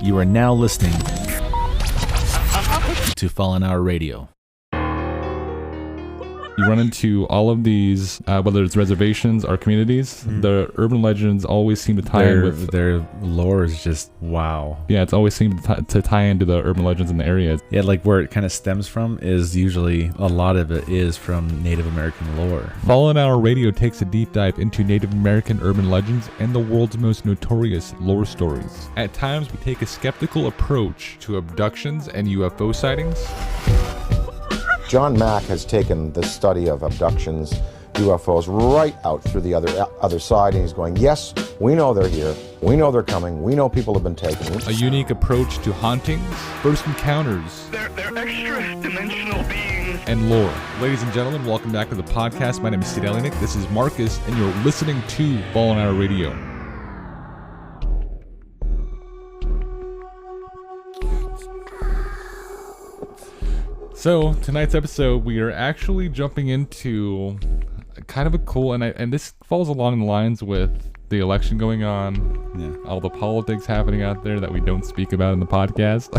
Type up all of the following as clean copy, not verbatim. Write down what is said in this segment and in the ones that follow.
You are now listening to Fallen Hour Radio. You run into all of these, whether it's reservations or communities, the urban legends always seem to tie in with... Their lore is just wow. Yeah, it's always seemed to tie into the urban legends in the area. Yeah, like where it kind of stems from is usually, a lot of it is from Native American lore. Fallen Hour Radio takes a deep dive into Native American urban legends and the world's most notorious lore stories. At times, we take a skeptical approach to abductions and UFO sightings. John Mack has taken the study of abductions, UFOs, right out through the other side, and he's going, yes, we know they're here, we know they're coming, we know people have been taken. A unique approach to hauntings, first encounters, They're extra-dimensional beings. and lore. Ladies and gentlemen, welcome back to the podcast. My name is Sid Elinik. This is Marcus, and you're listening to Fallen Hour Radio. So, tonight's episode, we are actually jumping into kind of a cool, and this falls along the lines with the election going on, all the politics happening out there that we don't speak about in the podcast.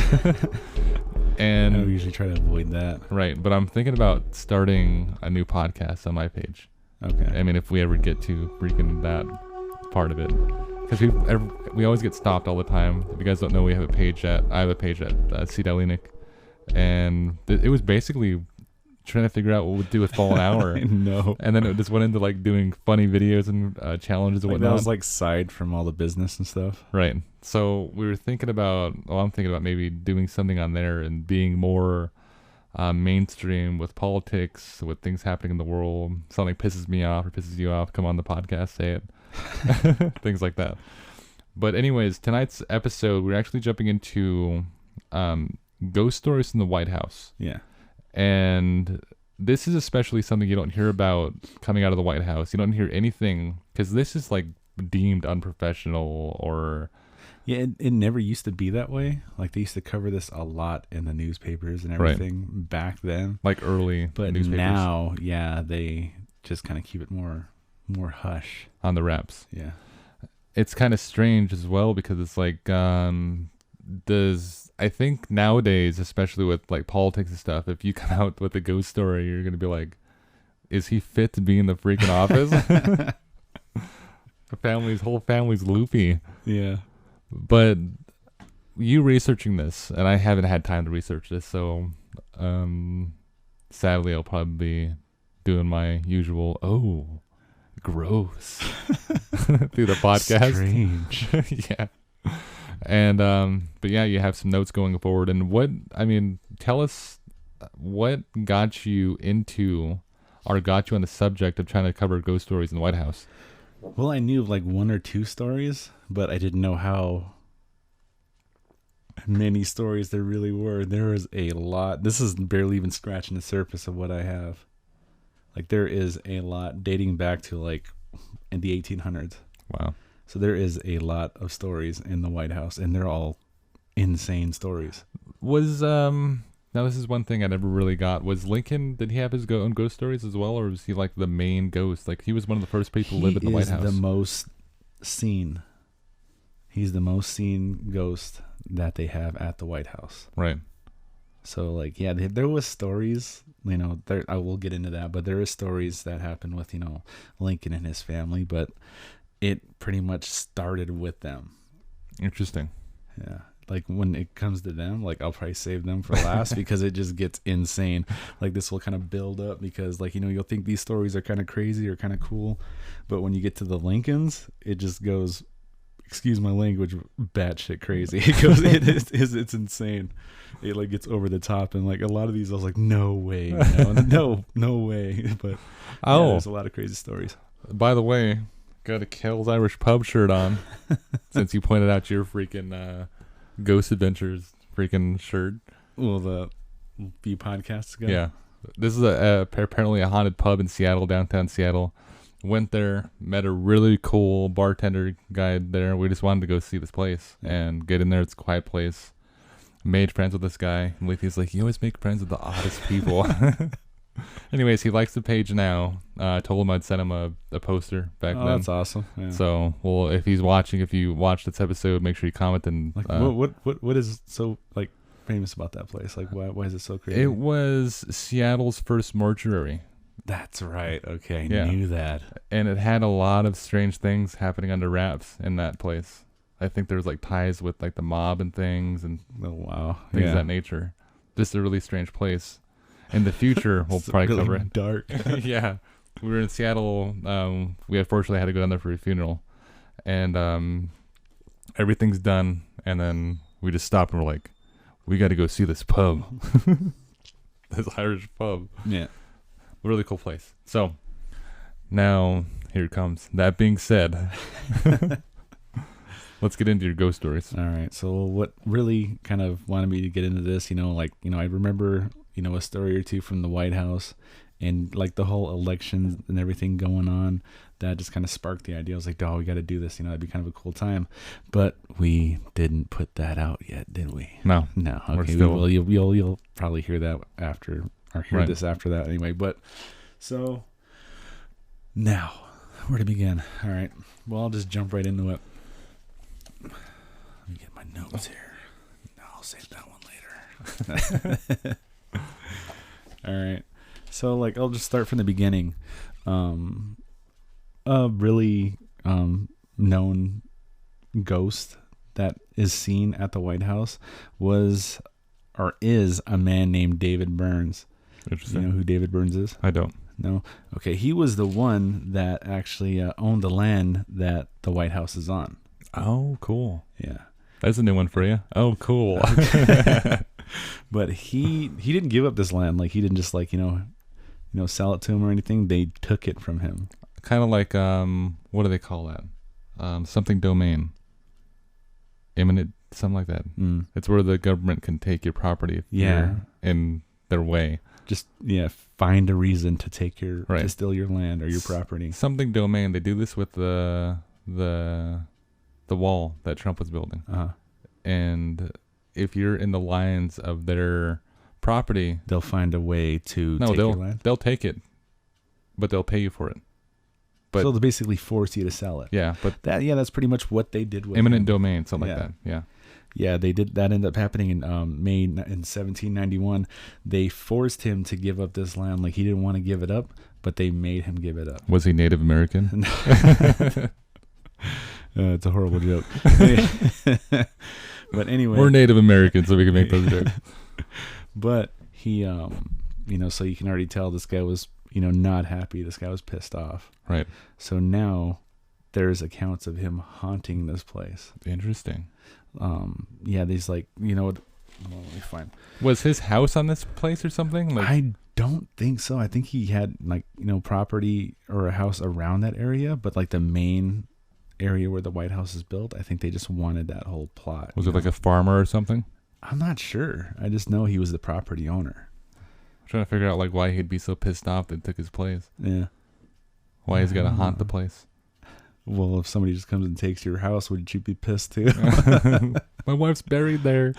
And I usually try to avoid that. Right, but I'm thinking about starting a new podcast on my page. Okay. I mean, if we ever get to freaking that part of it. Because we always get stopped all the time. If you guys don't know, I have a page at Sid Elinik. And it was basically trying to figure out what we'd do with Fallen Hour. No. And then it just went into like doing funny videos and challenges and Like whatnot. that was like side from all the business and stuff. Right. So we were thinking about, I'm thinking about maybe doing something on there and being more mainstream with politics, with things happening in the world. Something pisses me off or pisses you off, come on the podcast, say it. Things like that. But anyways, tonight's episode, we're actually jumping into ghost stories from the White House. Yeah. And this is especially something you don't hear about coming out of the White House. You don't hear anything, because this is like deemed unprofessional or... Yeah, it never used to be that way. Like they used to cover this a lot in the newspapers and everything back then. Like early But newspapers. now, yeah, they just kind of keep it more hush. On the wraps. Yeah. It's kind of strange as well, because it's like, I think nowadays, especially with like politics and stuff, if you come out with a ghost story, you're going to be like, is he fit to be in the freaking office? The whole family's loopy. Yeah. But you researching this, and I haven't had time to research this, so sadly I'll probably be doing my usual, gross, through the podcast. Strange. Yeah. And but yeah, you have some notes going forward. And tell us what got you into, or got you on the subject of trying to cover ghost stories in the White House. Well, I knew of like one or two stories, but I didn't know how many stories there really were. There was a lot. This is barely even scratching the surface of what I have. Like there is a lot dating back to like in the 1800s. Wow. So there is a lot of stories in the White House, and they're all insane stories. Now this is one thing I never really got. Was Lincoln, did he have his own ghost stories as well, or was he like the main ghost? Like he was one of the first people to live in the White House. He is the most seen. He's the most seen ghost that they have at the White House. Right. So like, yeah, there was stories, I will get into that, but there is stories that happened with, Lincoln and his family, but it pretty much started with them. Interesting. Yeah. Like when it comes to them, like I'll probably save them for last because it just gets insane. Like this will kind of build up because like, you'll think these stories are kind of crazy or kind of cool. But when you get to the Lincolns, it just goes, excuse my language, batshit crazy. It's insane. It like gets over the top. And like a lot of these, I was like, no way, no way. But yeah, there's a lot of crazy stories. By the way, got a Kel's Irish Pub shirt on since you pointed out your freaking Ghost Adventures freaking shirt. Well, the few podcasts ago. Yeah. This is apparently a haunted pub in Seattle, downtown Seattle. Went there, met a really cool bartender guy there. We just wanted to go see this place and get in there. It's a quiet place. Made friends with this guy. And Leafy's like, you always make friends with the oddest people. Anyways, he likes the page now. I told him I'd send him a poster back Oh, then. that's awesome. Yeah. So, well, if he's watching, if you watch this episode, make sure you comment and. Like, what is so like famous about that place? Like, why is it so crazy? It was Seattle's first mortuary. That's right. Okay, I Yeah. knew that. And it had a lot of strange things happening under wraps in that place. I think there was like ties with like the mob and things and Oh wow. things of that nature. Just a really strange place. In the future, we'll It's probably really cover it. dark. Yeah. We were in Seattle. We unfortunately had to go down there for a funeral. And everything's done. And then we just stopped and we're like, we got to go see this pub. This Irish pub. Yeah. Really cool place. So now here it comes. That being said, let's get into your ghost stories. All right. So what really kind of wanted me to get into this, I remember, a story or two from the White House and like the whole elections and everything going on. That just kind of sparked the idea. I was like, oh, we got to do this. That'd be kind of a cool time. But we didn't put that out yet, did we? No. No. We're Okay. still- You'll probably hear that after, or hear Right. this after that anyway. But so now, where to begin? All right. Well, I'll just jump right into it. Let me get my notes here. No, I'll save that one later. All right. So, I'll just start from the beginning. A really known ghost that is seen at the White House is a man named David Burns. You Interesting. know who David Burns is? I don't. No? Okay. He was the one that actually owned the land that the White House is on. Oh, cool. Yeah. That's a new one for you. Oh, cool. But he didn't give up this land. He didn't just sell it to him or anything. They took it from him. Kind of like, what do they call that? Something domain. Eminent, something like that. Mm. It's where the government can take your property if Yeah. you're in their way. Just find a reason to take to Right. steal your land or your property. Something domain. They do this with the wall that Trump was building. Uh-huh. And if you're in the lines of their property, They'll find a way to take your land. they'll take it, but they'll pay you for it. But So they'll basically force you to sell it. yeah, but That's pretty much what they did with eminent him. domain, something Yeah. like that. Yeah. Yeah, they did. That ended up happening in May in 1791. They forced him to give up this land. He didn't want to give it up, but they made him give it up. Was he Native American? It's a horrible joke. But anyway, We're Native Americans, so we can make those jokes. but he, so you can already tell this guy was, not happy. This guy was pissed off. Right. So now there's accounts of him haunting this place. Interesting. These let me find. Was his house on this place or something? I don't think so. I think he had property or a house around that area, but the main area where the White House is built, I think they just wanted that whole plot. was it like a farmer or something? I'm not sure. I just know he was the property owner. I'm trying to figure out why he'd be so pissed off that it took his place. Yeah. Why he's got to haunt the place. Well, if somebody just comes and takes your house, would you be pissed too? My wife's buried there.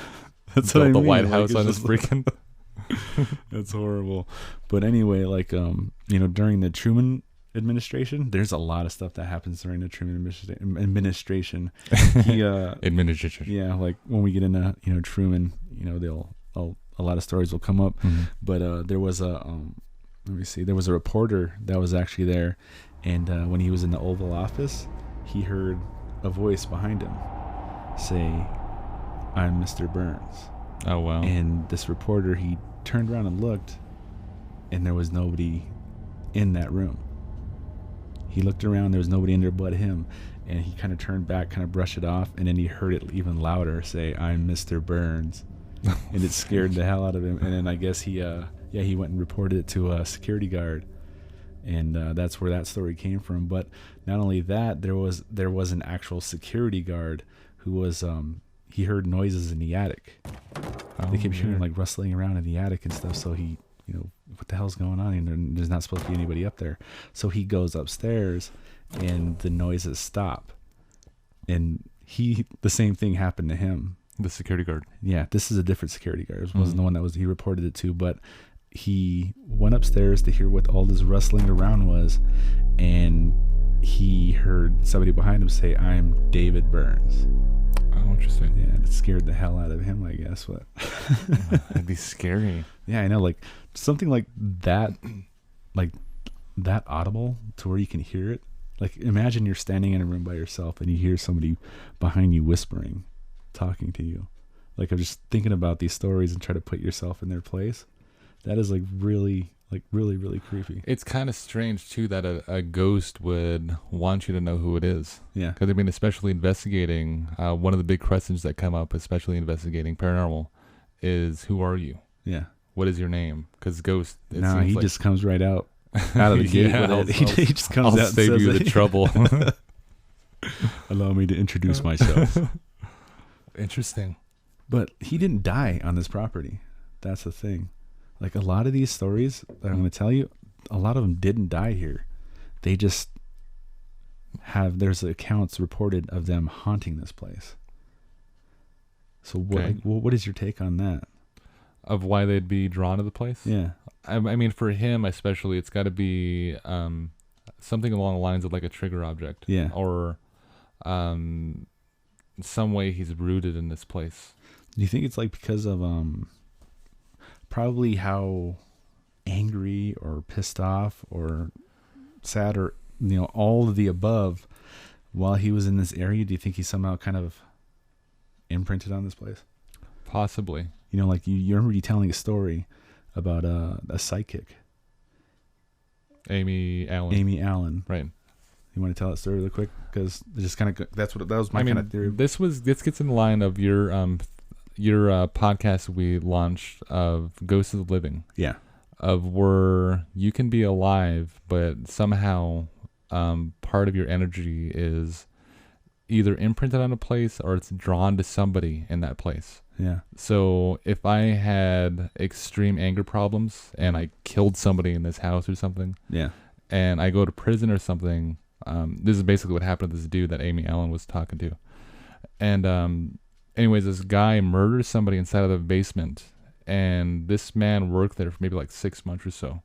That's Built what I the mean. White House it's on his just freaking. That's horrible. But anyway, during the Truman administration, there's a lot of stuff that happens during the Truman administration. He, Administration. yeah, when we get into Truman, a lot of stories will come up. Mhm. But there was a there was a reporter that was actually there, and when he was in the Oval Office, he heard a voice behind him say, "I'm Mr. Burns." Oh, wow. And this reporter, he turned around and looked, and there was nobody in that room. He looked around, there was nobody in there but him, and he kind of turned back, kind of brushed it off, and then he heard it even louder say, "I'm Mr. Burns." And it scared the hell out of him. And then I guess he went and reported it to a security guard, and that's where that story came from. But not only that, there was an actual security guard who was he heard noises in the attic. They kept hearing rustling around in the attic and stuff. So he, what the hell's going on? And there's not supposed to be anybody up there. So he goes upstairs, and the noises stop. And the same thing happened to him. The security guard. Yeah, this is a different security guard. It wasn't the one that he reported it to, but he went upstairs to hear what all this rustling around was, and he heard somebody behind him say, "I'm David Burns." Oh, interesting. Yeah, it scared the hell out of him, I guess. But That'd be scary. yeah, I know, like something like that audible to where you can hear it. Like, imagine you're standing in a room by yourself and you hear somebody behind you whispering, talking to you. Like, I'm just thinking about these stories and try to put yourself in their place. That is really creepy. It's kind of strange too that a ghost would want you to know who it is. Yeah. Because I mean, especially investigating, one of the big questions that come up, especially investigating paranormal, is who are you? Yeah. What is your name? Because ghost. No, he just comes right out of the gate. Yeah, with it. He just comes I'll out and save says you it. the trouble. Allow me to introduce myself. Interesting. But he didn't die on this property. That's the thing. Like, a lot of these stories that I'm going to tell you, a lot of them didn't die here. They just there's accounts reported of them haunting this place. So what is your take on that? Of why they'd be drawn to the place? Yeah. I mean, for him especially, it's got to be something along the lines of like a trigger object. Yeah. Or some way he's rooted in this place. Do you think it's like because of probably how angry or pissed off or sad or, you know, all of the above while he was in this area? Do you think he somehow kind of imprinted on this place? Possibly. You know, like you remember you telling a story about a psychic, Amy Allen. Right. You want to tell that story real quick? Because just kind of that was my kind of theory. This gets in the line of your podcast we launched of Ghosts of the Living. Yeah. Of where you can be alive, but somehow part of your energy is either imprinted on a place or it's drawn to somebody in that place. Yeah. So if I had extreme anger problems and I killed somebody in this house or something, yeah, and I go to prison or something, this is basically what happened to this dude that Amy Allen was talking to. And anyways, this guy murders somebody inside of the basement, and this man worked there for maybe like 6 months or so.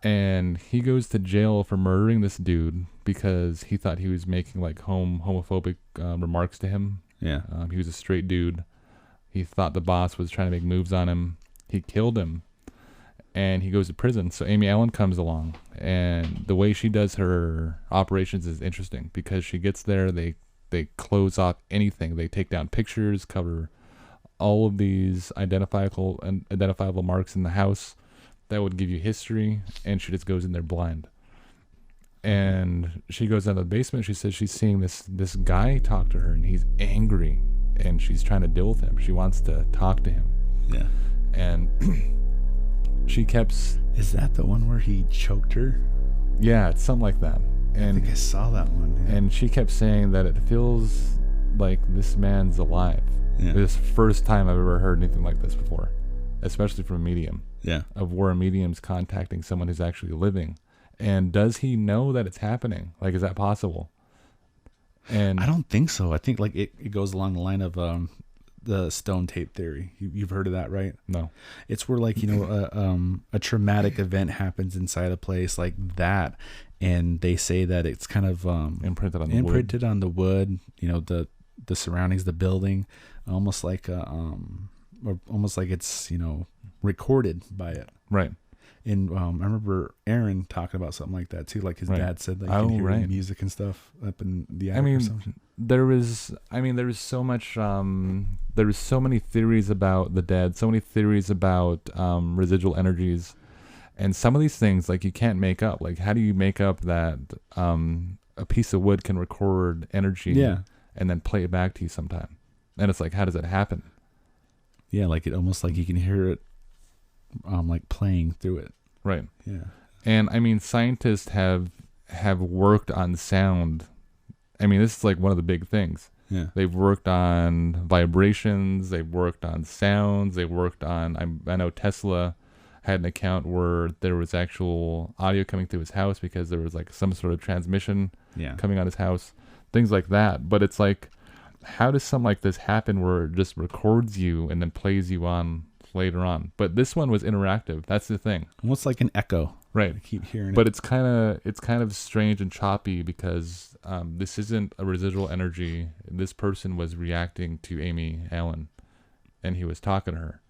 And he goes to jail for murdering this dude because he thought he was making like homophobic remarks to him. Yeah. He was a straight dude. He thought the boss was trying to make moves on him. He killed him, and he goes to prison. So Amy Allen comes along, and the way she does her operations is interesting because she gets there, they close off anything. They take down pictures, cover all of these identifiable marks in the house that would give you history, and she just goes in there blind. And she goes down to the basement. She says she's seeing this guy talk to her, and he's angry, and she's trying to deal with him. She wants to talk to him. Yeah. And she kept... Is that the one where he choked her? Yeah, it's something like that. And I think I saw that one. Yeah. And she kept saying that it feels like this man's alive. Yeah. This first time I've ever heard anything like this before, especially from a medium. Yeah. Of where a medium's contacting someone who's actually living. And does he know that it's happening? Like, is that possible? And I don't think so. I think like it goes along the line of the stone tape theory. You've heard of that, right? No. It's where, like, you know, a traumatic event happens inside a place like that, and they say that it's kind of imprinted on the wood. You know, the surroundings, the building, almost like or almost like it's, you know, recorded by it. Right. And I remember Aaron talking about something like that too. Like his dad said, like, you can hear the music and stuff up in the attic. I mean, or something. there was so much. There was so many theories about the dead, so many theories about residual energies, and some of these things, like, you can't make up. Like, how do you make up that a piece of wood can record energy, and then play it back to you sometime? And it's like, how does that happen? Yeah, like it almost like you can hear it, like playing through it. Right. Yeah. And I mean, scientists have worked on sound. I mean, this is like one of the big things. Yeah. They've worked on vibrations. They've worked on sounds. They've worked on, I know Tesla had an account where there was actual audio coming through his house because there was like some sort of transmission coming on his house, things like that. But it's like, how does something like this happen where it just records you and then plays you on later on. But this one was interactive. That's the thing. Almost like an echo. Right. I keep hearing But it. it's kind of strange and choppy because this isn't a residual energy. This person was reacting to Amy Allen, and he was talking to her,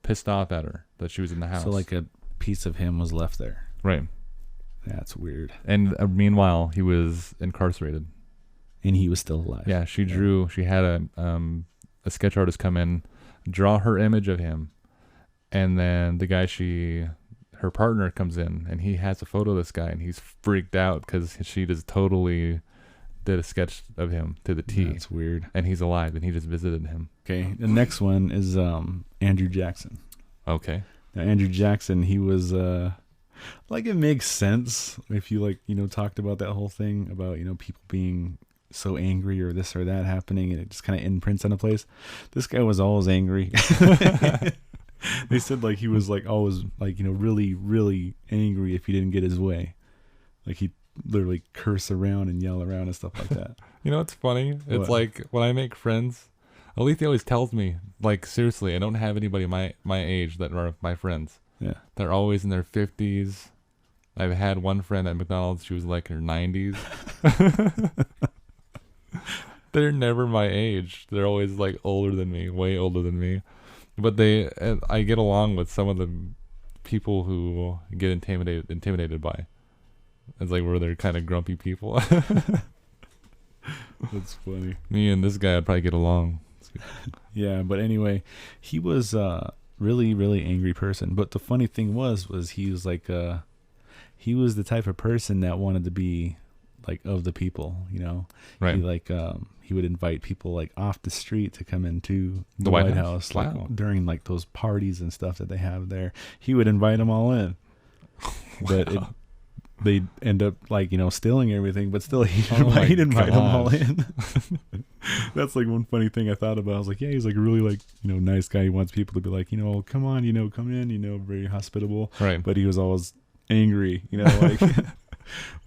pissed off at her that she was in the house. So like a piece of him was left there. Right. That's weird. And meanwhile, he was incarcerated. And he was still alive. Yeah, she had a sketch artist come in, draw her image of him, and then the guy her partner comes in, and he has a photo of this guy, and he's freaked out because she just totally did a sketch of him to the T. That's weird. And he's alive, and he just visited him. Okay, the next one is Andrew Jackson. Okay. Now, Andrew Jackson, he was like, it makes sense if you talked about that whole thing about people being so angry or this or that happening, and it just kind of imprints on a place. This guy was always angry. They said like he was like always like really really angry if he didn't get his way. Like he literally curse around and yell around and stuff like that. You know what's funny? It's What? like when I make friends, Alethea always tells me, like, seriously, I don't have anybody my age that are my friends. Yeah. They're always in their 50s. I've had one friend at McDonald's, she was like in her 90s. They're never my age. They're always like older than me, way older than me. But I get along with some of the people who get intimidated by. It's like where they're kind of grumpy people. That's funny. Me and this guy would probably get along. Yeah, but anyway, he was a really, really angry person. But the funny thing was he was like, he was the type of person that wanted to be like of the people, Right. He like, he would invite people like off the street to come into The the White White House? House, like Wow. during like those parties and stuff that they have there. He would invite them all in, but they'd end up like stealing everything. But still, he'd invite them all in. That's like one funny thing I thought about. I was like, yeah, he's like a really like nice guy. He wants people to be like come on, come in, very hospitable. Right. But he was always angry, like.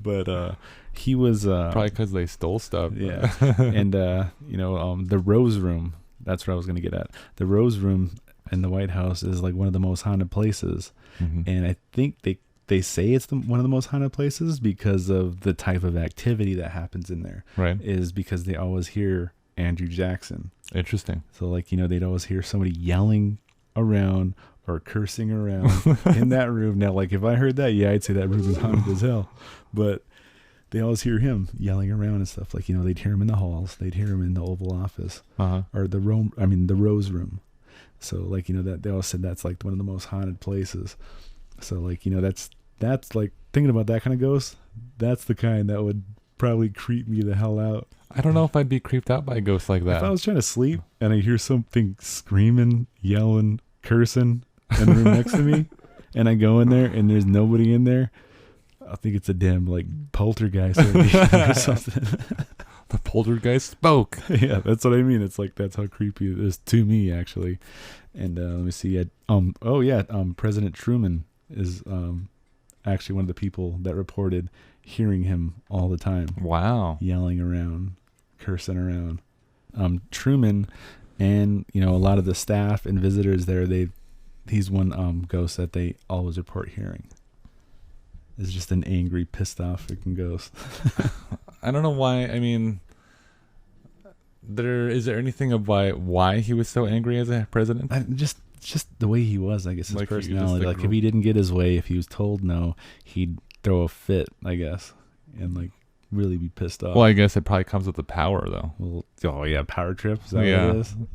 But he was Probably because they stole stuff. yeah. And the Rose Room, that's what I was gonna get at. The Rose Room in the White House is like one of the most haunted places. Mhm. And I think they say it's one of the most haunted places because of the type of activity that happens in there. Right. Is because they always hear Andrew Jackson. Interesting. So like they'd always hear somebody yelling around or cursing around in that room. Now, like if I heard that, yeah, I'd say that room is haunted as hell. But they always hear him yelling around and stuff. Like they'd hear him in the halls, they'd hear him in the Oval Office, or the Rose Room. So like that they always said that's like one of the most haunted places. So like that's like thinking about that kind of ghost. That's the kind that would probably creep me the hell out. I don't know if I'd be creeped out by a ghost like that. If I was trying to sleep and I hear something screaming, yelling, cursing in the room next to me, and I go in there and there's nobody in there, I think it's a damn like poltergeist or something. The poltergeist spoke. Yeah, that's what I mean. It's like that's how creepy it is to me, actually. And let me see. President Truman is actually one of the people that reported hearing him all the time. Wow. Yelling around, cursing around. Truman and a lot of the staff and visitors there, he's one ghost that they always report hearing. It's just an angry, pissed off freaking ghost. I don't know why. I mean, is there anything about why he was so angry as a president? Just the way he was, I guess, his Like he just, personality. like, Like if he didn't get his way, if he was told no, he'd throw a fit, I guess, and like really be pissed off. Well, I guess it probably comes with the power, though. Well, oh yeah, power trip. Is that Yeah. what it is? I'm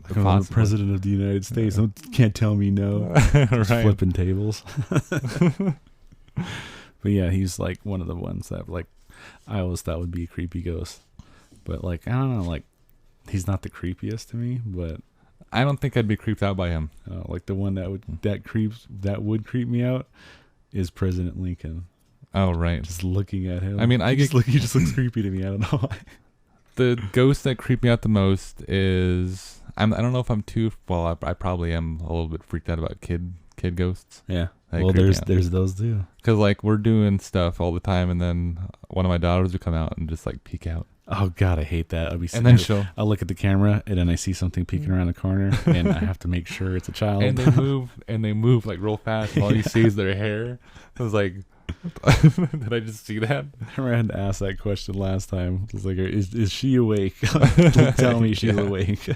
the Possibly. president of the United States. Can't tell me no. Just Right. flipping tables. But yeah, he's like one of the ones that like I always thought would be a creepy ghost. But like I don't know, like he's not the creepiest to me, but I don't think I'd be creeped out by him. like the one that would creep me out is President Lincoln. Oh, right. Just looking at him. I mean, he just looks creepy to me. I don't know why. The ghost that creeped me out the most is I don't know if I'm too well. I probably am a little bit freaked out about kid ghosts. Yeah. They Well, creep me there's out. those too. Because like we're doing stuff all the time, and then one of my daughters would come out and just like peek out. Oh God, I hate that. And then she'll I'll look at the camera and then I see something peeking around the corner and I have to make sure it's a child. and they move like real fast. And all you see is their hair. I was like, did I just see that? I remember I had to ask that question last time. I was like, is she awake? Tell me she's awake.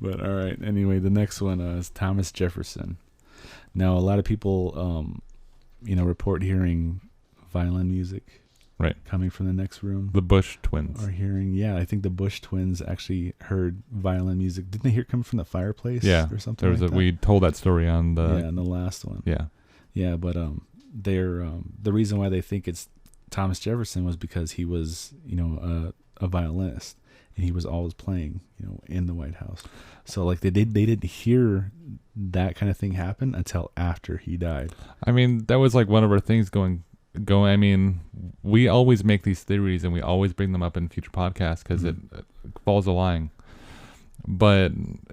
But all right. Anyway, the next one is Thomas Jefferson. Now, a lot of people, report hearing violin music. Right. Coming from the next room. The Bush twins. Or hearing, I think the Bush twins actually heard violin music. Didn't they hear it coming from the fireplace? Yeah. Or something like that? We told that story on the... in the last one. Yeah. Yeah, but they're the reason why they think it's Thomas Jefferson was because he was, a violinist and he was always playing, in the White House. So like they didn't hear that kind of thing happen until after he died. I mean, that was like one of our things going. I mean, we always make these theories and we always bring them up in future podcasts because it falls a line. But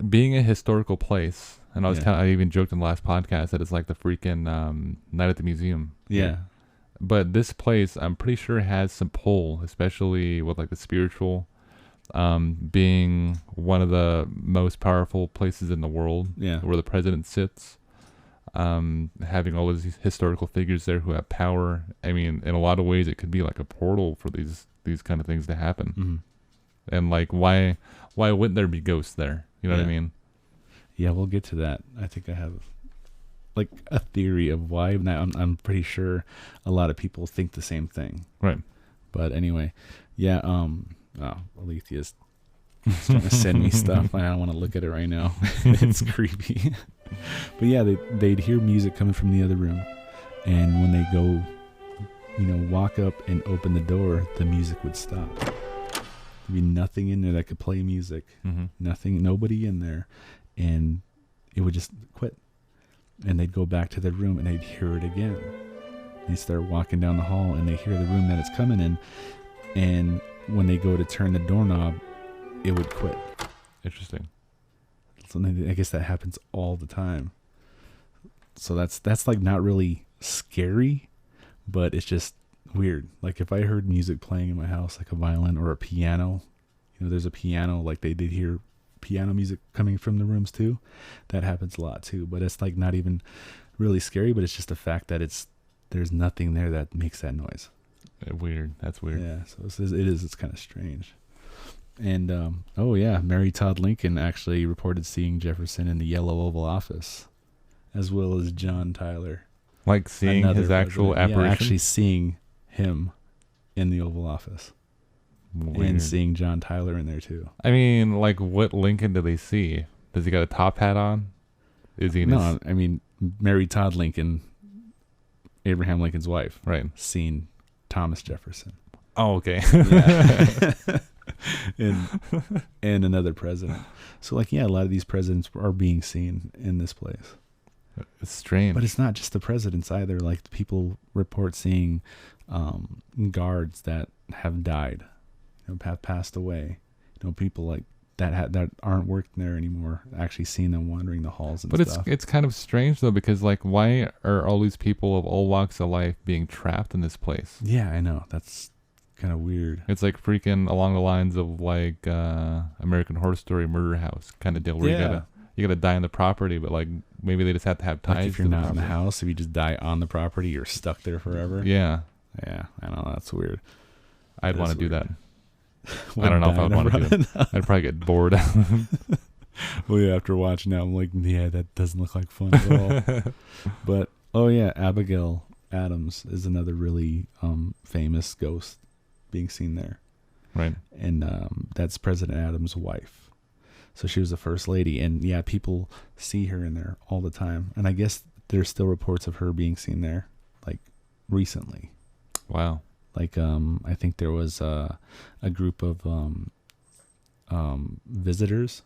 being a historical place, and I even joked in the last podcast that it's like the freaking Night at the Museum. Yeah. But this place, I'm pretty sure, has some pull, especially with like the spiritual, being one of the most powerful places in the world. Yeah. Where the president sits. Having all these historical figures there who have power. I mean, in a lot of ways, it could be like a portal for these kind of things to happen. Mm-hmm. And like, why wouldn't there be ghosts there? You know what I mean? Yeah, we'll get to that. I think I have like a theory of why. Now, I'm pretty sure a lot of people think the same thing. Right. But anyway, yeah. Alethea's trying to send me stuff. I don't want to look at it right now. It's creepy. But yeah, they'd hear music coming from the other room, and when they go, walk up and open the door, the music would stop. There'd be nothing in there that could play music. Mm-hmm. Nothing, nobody in there, and it would just quit. And they'd go back to their room and they'd hear it again. They start walking down the hall and they hear the room that it's coming in, and when they go to turn the doorknob, it would quit. Interesting. So I guess that happens all the time. So that's like not really scary, but it's just weird. Like if I heard music playing in my house, like a violin or a piano, there's a piano, like they did hear piano music coming from the rooms too. That happens a lot too, but it's like not even really scary, but it's just the fact that there's nothing there that makes that noise. Weird. That's weird. Yeah. So it's kind of strange. And, Mary Todd Lincoln actually reported seeing Jefferson in the Yellow Oval Office, as well as John Tyler. Like seeing his actual apparition? Yeah, actually seeing him in the Oval Office. Weird. And seeing John Tyler in there, too. I mean, like, what Lincoln do they see? Does he got a top hat on? Is he No, I mean, Mary Todd Lincoln, Abraham Lincoln's wife. Right. Seen Thomas Jefferson. Oh, okay. Yeah. and another president. So a lot of these presidents are being seen in this place. It's strange. But it's not just the presidents either. Like people report seeing guards that have died, have passed away. People like that aren't working there anymore. Actually seeing them wandering the halls and stuff. But it's kind of strange though, because like, why are all these people of all walks of life being trapped in this place? Yeah, I know. That's kind of weird. It's like freaking along the lines of like American Horror Story Murder House kind of deal, where you gotta die on the property, but like maybe they just have to have ties. Like if you're not in the house, if you just die on the property, you're stuck there forever. Yeah, I know, that's weird. I'd want to do that. I don't know if I'd want to do it. I'd probably get bored. Well, yeah, after watching that, I'm like, yeah, that doesn't look like fun at all. But Abigail Adams is another really famous ghost being seen there. Right. And that's President Adams' wife. So she was the first lady, and people see her in there all the time. And I guess there's still reports of her being seen there, like recently. Wow. Like I think there was a group of visitors.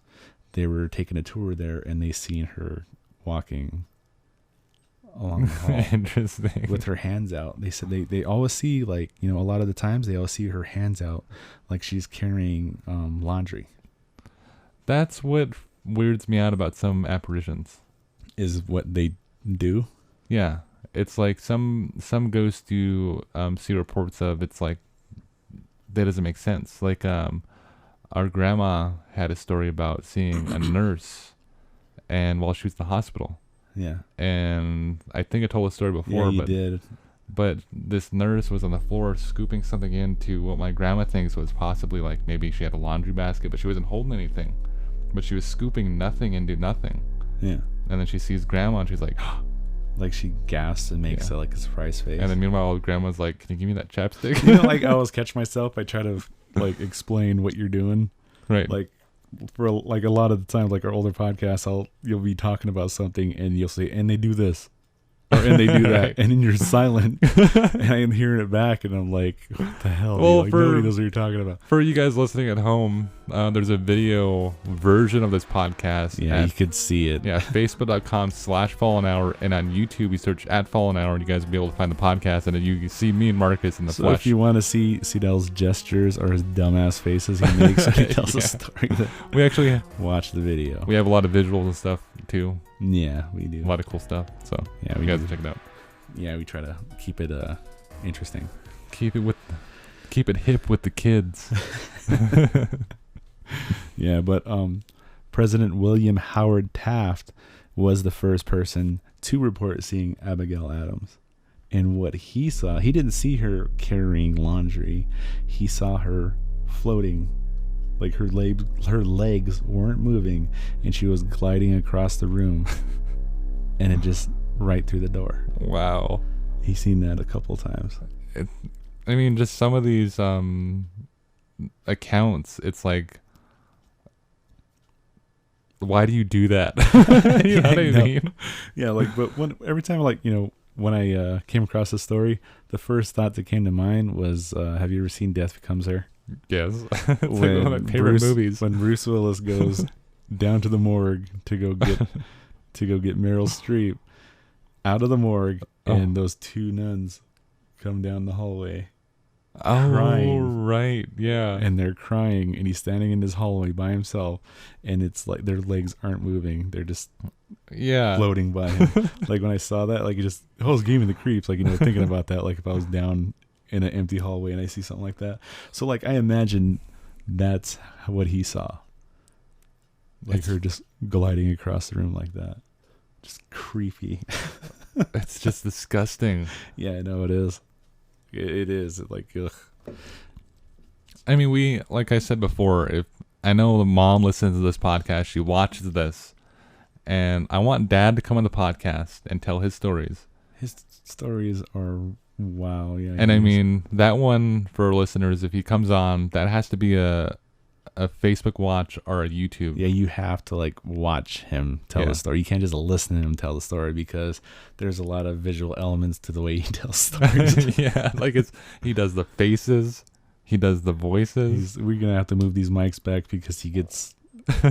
They were taking a tour there, and they seen her walking along the hall. Interesting. With her hands out. They said they always see, like, a lot of the times they always see her hands out like she's carrying laundry. That's what weirds me out about some apparitions. Is what they do? Yeah. It's like some ghosts you see reports of. It's like that doesn't make sense. Like our grandma had a story about seeing a nurse, and while she was in the hospital, Yeah. and I think I told a story before, Yeah, you but did. but this nurse was on the floor scooping something into what my grandma thinks was possibly like maybe she had a laundry basket, but she wasn't holding anything, but she was scooping nothing into nothing. Yeah. And then she sees grandma and she's like, Like she gasps and makes Yeah. like a surprise face. and then meanwhile grandma's like, can you give me that chapstick? You know, like I always catch myself. I try to like explain what you're doing. Right. Like for like a lot of the times, like our older podcasts, you'll be talking about something and you'll say, and they do this, or and they do that, Right. and then you're silent, and I'm hearing it back, and I'm like, what the hell? Well, Like, for- nobody knows what you're talking about. For you guys listening at home, there's a video version of this podcast. Yeah, you could see it. Yeah, facebook.com/Fallen Hour, and on YouTube you search @Fallen Hour, and you guys will be able to find the podcast, and then you can see me and Marcus in the So flesh. if you want to see Dell's gestures or his dumbass faces he makes when he tells a Yeah. story, then we actually watch the video. we have a lot of visuals and stuff too, Yeah, we do. a lot of cool stuff. So Yeah, you we guys do. will check it out. Yeah, we try to keep it interesting. Keep it hip with the kids. Yeah, but President William Howard Taft was the first person to report seeing Abigail Adams. And what he saw, he didn't see her carrying laundry. He saw her floating. Like her legs weren't moving, and she was gliding across the room, and it just right through the door. Wow. He's seen that a couple times. I mean, just some of these accounts, it's like, why do you do that? You know what I know. mean? Yeah, like, but every time, like, you know, when I came across this story, the first thought that came to mind was, have you ever seen Death Becomes Her? Yes. It's like one of my favorite movies. When Bruce Willis goes down to the morgue to go get Meryl Streep out of the morgue, and those two nuns come down the hallway. Oh, crying. right. Yeah. And they're crying, and he's standing in this hallway by himself, and it's like their legs aren't moving; they're just Yeah. floating by him. Like when I saw that, like it just gave me the creeps. Like, you know, thinking about that, like if I was down in an empty hallway and I see something like that. So like I imagine that's what he saw, like her just gliding across the room like that, just creepy. It's just disgusting. Yeah, I know it is. It is like ugh. I mean, like I said before, if I know the mom listens to this podcast, she watches this, and I want Dad to come on the podcast and tell his stories. His stories are wow. Yeah, And I he is. mean, that one for listeners, if he comes on, that has to be a Facebook watch or a YouTube. Yeah, you have to like watch him tell Yeah. the story. You can't just listen to him tell the story because there's a lot of visual elements to the way he tells stories. Yeah, like he does the faces, he does the voices. We're gonna have to move these mics back because he gets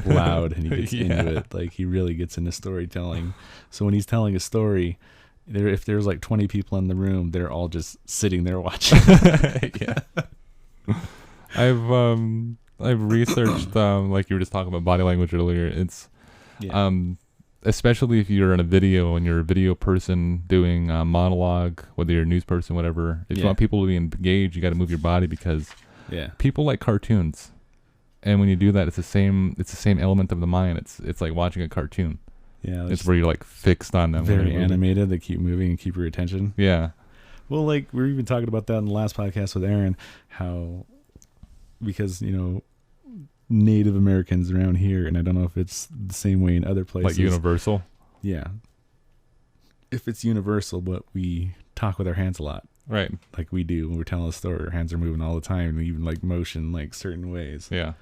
loud and he gets Yeah. into it. Like he really gets into storytelling. So when he's telling a story, if there's like 20 people in the room, they're all just sitting there watching. Yeah. I've researched like you were just talking about body language earlier. It's Yeah. Especially if you're in a video and you're a video person doing a monologue, whether you're a news person, whatever. If you Yeah. want people to be engaged, you got to move your body because Yeah. people like cartoons, and when you do that, it's the same element of the mind. It's like watching a cartoon. Yeah. It's where you're like fixed on them. when very they're moving. animated. They keep moving and keep your attention. Yeah. Well, like we were even talking about that in the last podcast with Aaron, how because, you know, Native Americans around here, and I don't know if it's the same way in other places. Like Universal. Yeah. If it's universal, but we talk with our hands a lot. Right. Like we do when we're telling a story, our hands are moving all the time, and we even like motion like certain ways. Yeah.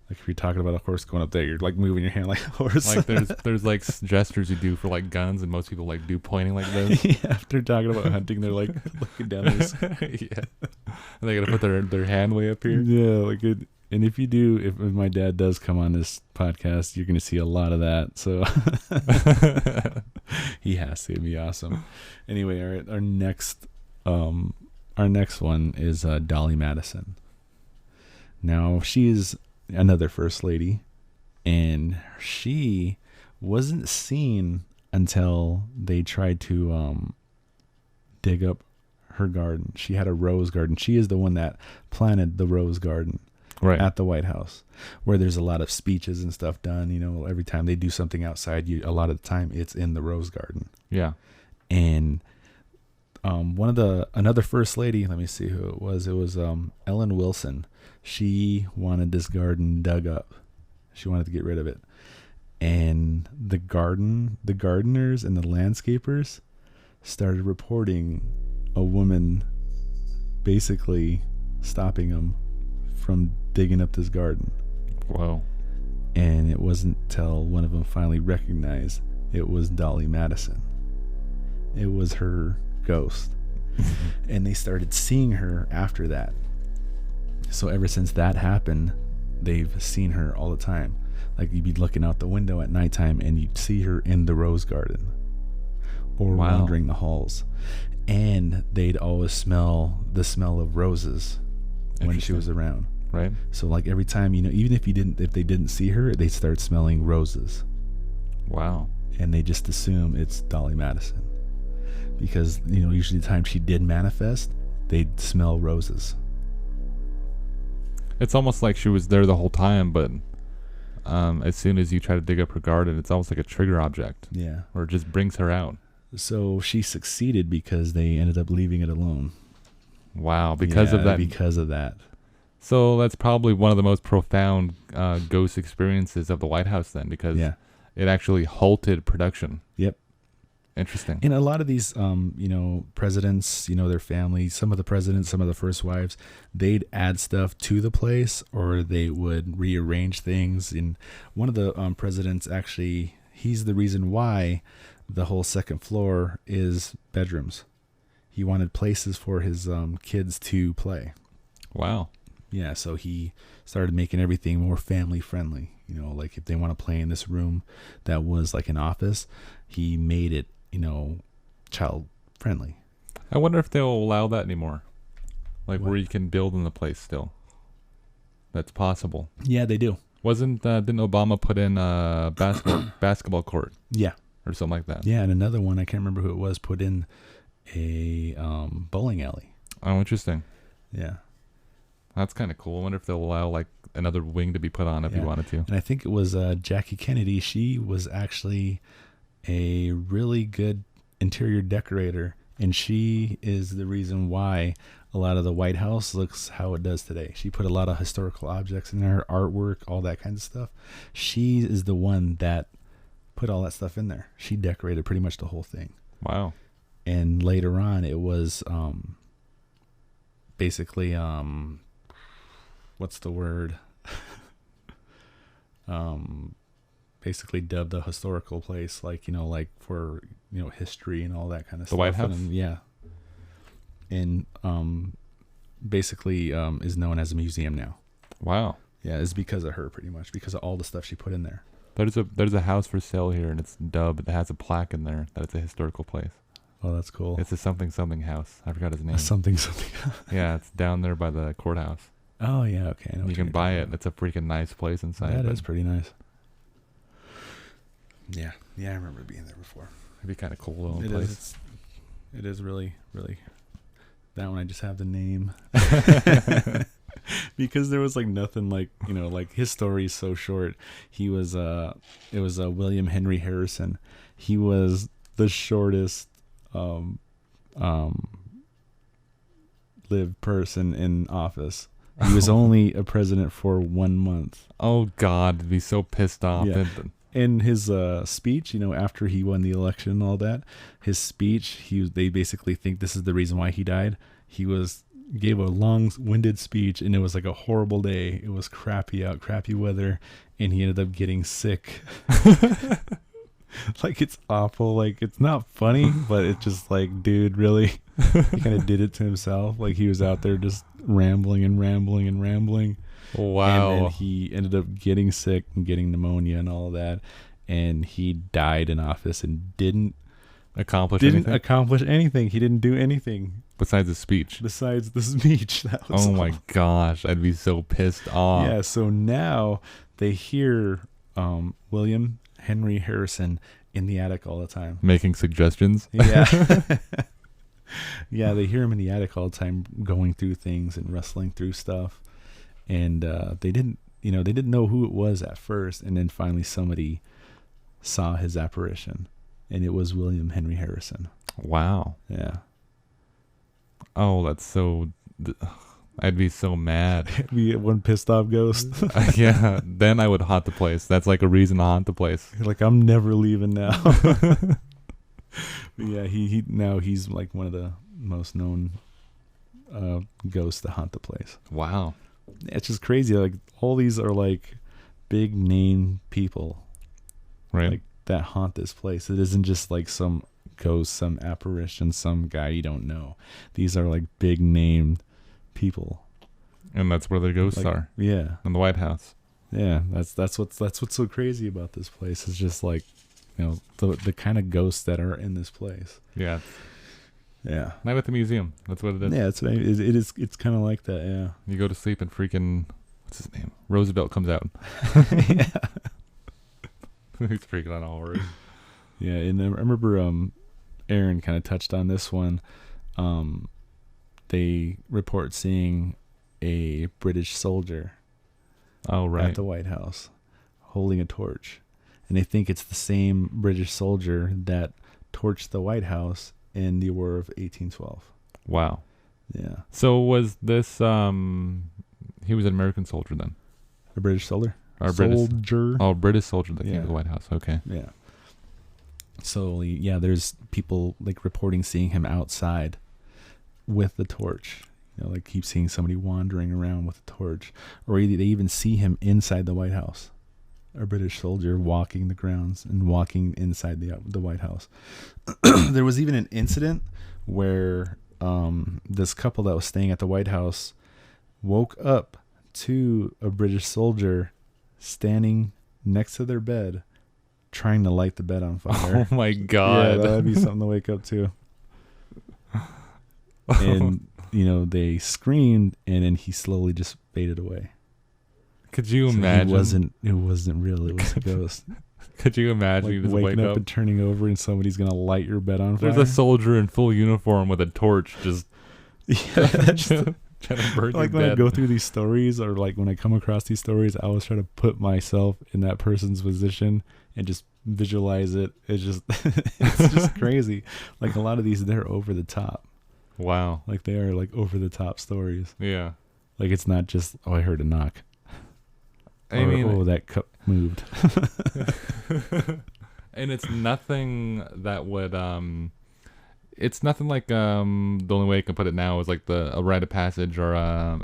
Like if you're talking about a horse going up there, you're like moving your hand like a horse. Like there's like gestures you do for like guns, and most people like do pointing like this. Yeah, if they're talking about hunting, they're like looking down this. Yeah. And they gotta put their hand way up here. Yeah, like it. And if you do, if my dad does come on this podcast, you're going to see a lot of that. So he has to. It'd be awesome. Anyway, our next one is Dolly Madison. Now she is another first lady, and she wasn't seen until they tried to dig up her garden. She had a rose garden. She is the one that planted the rose garden Right. at the White House, where there's a lot of speeches and stuff done. You know, every time they do something outside, a lot of the time it's in the rose garden. Yeah. And another first lady, let me see who it was. It was Ellen Wilson. She wanted this garden dug up. She wanted to get rid of it. And the gardeners and the landscapers started reporting a woman basically stopping them from digging up this garden. Whoa. And it wasn't till one of them finally recognized it was Dolly Madison. It was her ghost. And they started seeing her after that. So ever since that happened, they've seen her all the time. Like, you'd be looking out the window at nighttime and you'd see her in the rose garden or Wow. wandering the halls. And they'd always smell the smell of roses when she Interesting. was around. Right. So like every time, you know, even if they didn't see her, they'd start smelling roses. Wow. And they just assume it's Dolly Madison. Because, you know, usually the time she did manifest, they'd smell roses. It's almost like she was there the whole time, but as soon as you try to dig up her garden, it's almost like a trigger object, Yeah. or it just brings her out. So she succeeded because they ended up leaving it alone. Wow. Because of Yeah, that. Because of that. So that's probably one of the most profound ghost experiences of the White House then, because Yeah. it actually halted production. Yep. Interesting. And a lot of these, you know, presidents, you know, their families, some of the presidents, some of the first wives, they'd add stuff to the place, or they would rearrange things. And one of the presidents, actually, he's the reason why the whole second floor is bedrooms. He wanted places for his kids to play. Wow. Yeah, so he started making everything more family friendly. You know, like if they want to play in this room that was like an office, he made it, you know, child friendly. I wonder if they'll allow that anymore. Like What? where you can build in the place still. That's possible. Yeah, they do. Didn't Obama put in a basketball court Yeah. or something like that? Yeah, and another one, I can't remember who it was, put in a bowling alley. Oh, interesting. Yeah. That's kind of cool. I wonder if they'll allow like another wing to be put on if you Yeah. wanted to. And I think it was Jackie Kennedy. She was actually a really good interior decorator, and she is the reason why a lot of the White House looks how it does today. She put a lot of historical objects in there, artwork, all that kind of stuff. She is the one that put all that stuff in there. She decorated pretty much the whole thing. Wow. And later on, it was basically what's the word? Basically dubbed a historical place, like, you know, like for, you know, history and all that kind of stuff. The White House? And, yeah. And basically is known as a museum now. Wow. Yeah, it's because of her, pretty much, because of all the stuff she put in there. There's a house for sale here, and it's dubbed. It has a plaque in there that it's a historical place. Oh, that's cool. It's a something house. I forgot his name. Something. Yeah, it's down there by the courthouse. Oh, yeah, okay. I know what You can you're buy talking it. about. It's a freaking nice place inside. That but is pretty nice. Yeah, I remember being there before. It'd be kind of cool little It place. is. It is really, really. That one I just have the name. Because there was like nothing, like, you know, like his story is so short. He was it was William Henry Harrison. He was the shortest lived person in office. He was only a president for 1 month. Oh God, I'd be so pissed off. Yeah. And- In his speech, you know, after he won the election and all that, his speech, they basically think this is the reason why he died. He gave a long-winded speech, and it was like a horrible day. It was crappy out, crappy weather, and he ended up getting sick. Like, it's awful. Like, it's not funny, but it's just like, dude, really? He kind of did it to himself. Like, he was out there just rambling and rambling and rambling. wow. And then he ended up getting sick and getting pneumonia and all that. And he died in office and didn't Accomplish anything accomplish anything. He didn't do anything besides the speech. besides the speech. That was Oh my all. gosh, I'd be so pissed off. Yeah, so now they hear William Henry Harrison in the attic all the time. Making suggestions. Yeah. Yeah, they hear him in the attic all the time, going through things and wrestling through stuff. And they didn't know who it was at first, and then finally somebody saw his apparition, and it was William Henry Harrison. Wow. Yeah. Oh, that's so. I'd be so mad. We get one pissed off ghost. Yeah, then I would haunt the place. That's like a reason to haunt the place. You're like, I'm never leaving now. Yeah, he's like one of the most known ghosts to haunt the place. Wow. It's just crazy. Like, all these are like big name people, Right. like that haunt this place. It isn't just like some ghost, some apparition, some guy you don't know. These are like big named people. And that's where the ghosts Like, are. Yeah. In the White House. Yeah, that's what's so crazy about this place. It's just like, the kind of ghosts that are in this place. Yeah. Yeah. Night at the museum. That's what it is. Yeah, it's kind of like that. Yeah. You go to sleep and freaking, what's his name? Roosevelt comes out. Yeah. He's freaking out already. Yeah, and I remember Aaron kind of touched on this one. They report seeing a British soldier Oh, right. at the White House holding a torch. And they think it's the same British soldier that torched the White House in the War of 1812. Wow. Yeah. So was this, he was an American soldier then? A British soldier? Or British, Soldier. oh, British soldier that came Yeah. to the White House. Okay. Yeah. So, yeah, there's people like reporting seeing him outside with the torch. Like keep seeing somebody wandering around with a torch. Or they even see him inside the White House. A British soldier walking the grounds and walking inside the White House. There was even an incident where this couple that was staying at the White House woke up to a British soldier standing next to their bed, trying to light the bed on fire. Oh my God. Yeah, that'd be something to wake up to. And they screamed, and then he slowly just faded away. Could you So imagine? It wasn't real. It was a ghost. Could you imagine Like you just waking wake up up? and turning over, and somebody's gonna light your bed on fire. There's a soldier in full uniform with a torch just Yeah, that's trying to burn like your when I bed. go through these stories, or like when I come across these stories, I always try to put myself in that person's position and just visualize it. It's just it's just crazy. Like a lot of these, they're over the top. Wow. Like they are like over the top stories. Yeah. Like it's not just, oh, I heard a knock. I mean, oh, that cup moved. and it's nothing that would it's nothing like the only way I can put it now is like a rite of passage, or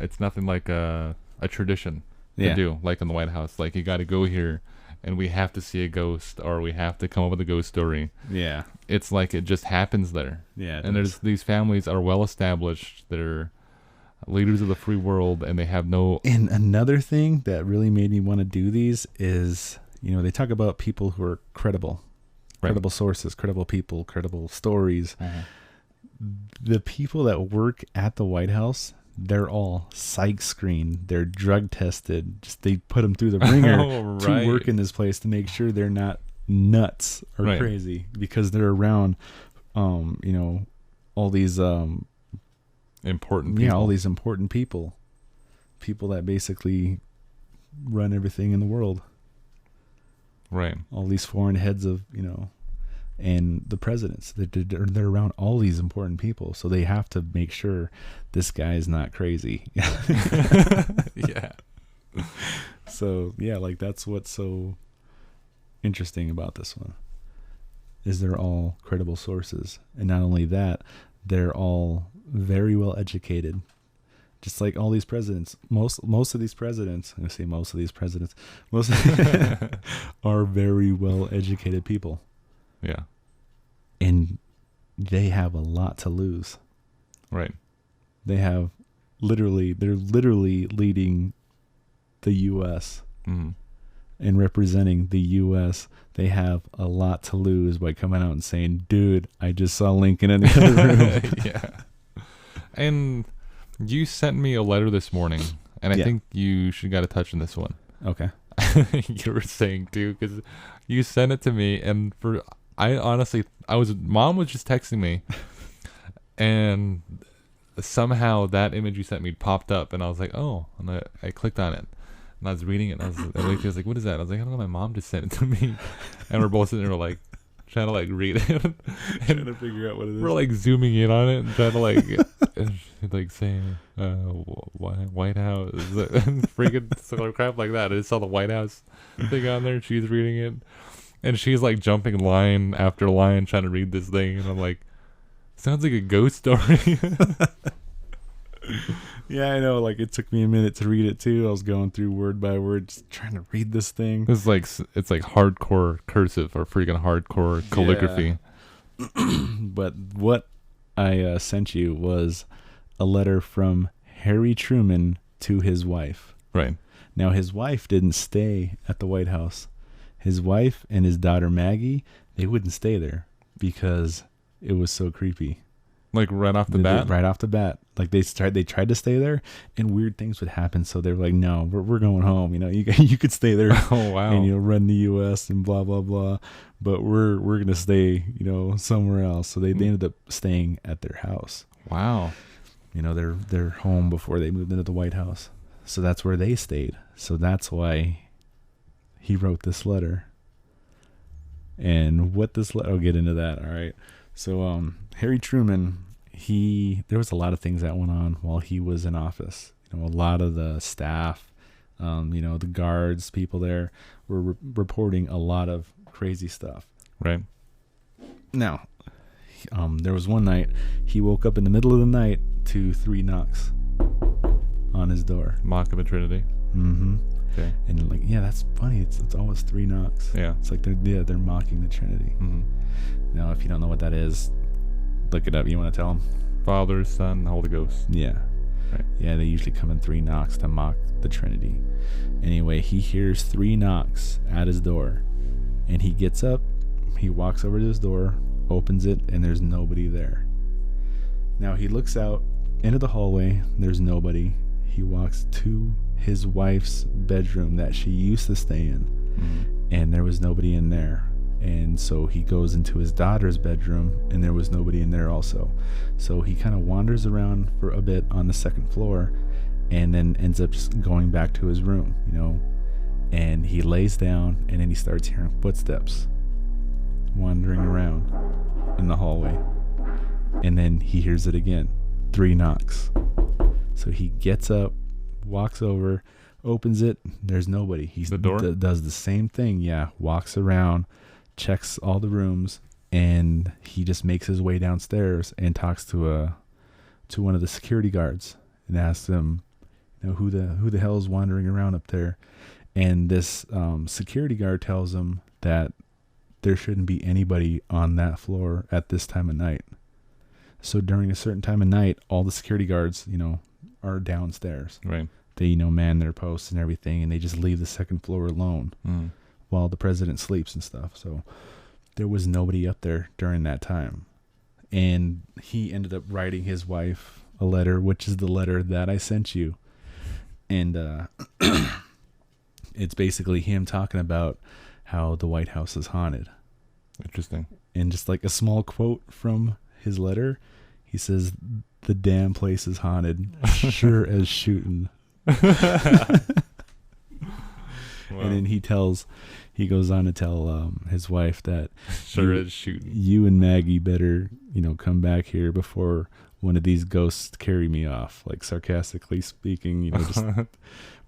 it's nothing like a tradition to do, like in the White House. Like, you got to go here and we have to see a ghost, or we have to come up with a ghost story. Yeah. It's like it just happens there. Yeah. And there's these families are well established. They're leaders of the free world, and they have no. And another thing that really made me want to do these is, they talk about people who are credible. Right. Credible sources, credible people, credible stories. The people that work at the White House, they're all psych screened. They're drug tested. Just they put them through the ringer Oh, to right. work in this place to make sure they're not nuts or Right. crazy, because they're around, all these, Important people. yeah, all these important people that basically run everything in the world. Right. All these foreign heads of, and the presidents, they're around all these important people. So they have to make sure this guy is not crazy. Yeah. So yeah, like that's what's so interesting about this one, is they're all credible sources. And not only that, they're all very well educated. Just like all these presidents, most of these presidents, I'm going to say most of these presidents, most are very well educated people. Yeah. And they have a lot to lose. Right. They're literally leading the U.S. Mm-hmm. and representing the U.S. They have a lot to lose by coming out and saying, dude, I just saw Lincoln in the other room. Yeah. And you sent me a letter this morning, and I Yeah. think you should got to touch on this one. Okay. You were saying too, because you sent it to me, and mom was just texting me, and somehow that image you sent me popped up, and I was like, oh, and I clicked on it, and I was reading it, and Alicia was like, what is that? I was like, I don't know, my mom just sent it to me, and we're both sitting there like trying to like read it, and Trying to figure out what it is. we're like zooming in on it and trying to like like saying White House freaking similar crap like that. I just saw the White House thing on there. She's reading it, and she's like jumping line after line trying to read this thing, and I'm like, sounds like a ghost story. Yeah, I know. Like, it took me a minute to read it too. I was going through word by word, just trying to read this thing. It's like hardcore cursive or freaking hardcore calligraphy. But what I sent you was a letter from Harry Truman to his wife. Right. Now, his wife didn't stay at the White House. His wife and his daughter Maggie, they wouldn't stay there because it was so creepy. Like right off the bat? Right off the bat. Like they tried to stay there, and weird things would happen. So they were like, "No, we're going home. You know, you could stay there. Oh wow! And run the U.S. and blah blah blah. But we're gonna stay, somewhere else." So they ended up staying at their house. Wow. Their home before they moved into the White House. So that's where they stayed. So that's why he wrote this letter. And what this letter, I'll get into that. All right. So Harry Truman, there was a lot of things that went on while he was in office. A lot of the staff, the guards, people there were reporting a lot of crazy stuff. Right. Now, there was one night he woke up in the middle of the night to 3 knocks on his door. Mock of a Trinity. Mm-hmm. Okay. And that's funny. It's always 3 knocks. Yeah. It's like they're mocking the Trinity. Mm-hmm. Now, if you don't know what that is, look it up. You want to tell them? Father, Son, Holy Ghost. Yeah. Right. Yeah, they usually come in 3 knocks to mock the Trinity. Anyway, he hears 3 knocks at his door, and he gets up, he walks over to his door, opens it, and there's nobody there. Now he looks out into the hallway, there's nobody. He walks to his wife's bedroom that she used to stay in, and there was nobody in there. And so he goes into his daughter's bedroom, and there was nobody in there also. So he kind of wanders around for a bit on the 2nd floor, and then ends up just going back to his room, and he lays down, and then he starts hearing footsteps wandering around in the hallway. And then he hears it again, 3 knocks. So he gets up, walks over, opens it, there's nobody. He does the same thing, walks around, checks all the rooms, and he just makes his way downstairs and talks to one of the security guards and asks him, who the hell is wandering around up there. And this security guard tells him that there shouldn't be anybody on that floor at this time of night. So during a certain time of night, all the security guards, are downstairs. Right. They, man their posts and everything, and they just leave the 2nd floor alone while the president sleeps and stuff. So there was nobody up there during that time. And he ended up writing his wife a letter, which is the letter that I sent you. And it's basically him talking about how the White House is haunted. Interesting. And just like a small quote from his letter, he says, "The damn place is haunted, sure as shooting." Wow. And then he goes on to tell his wife that sure as shooting. You and Maggie better, come back here before one of these ghosts carry me off, like sarcastically speaking, just.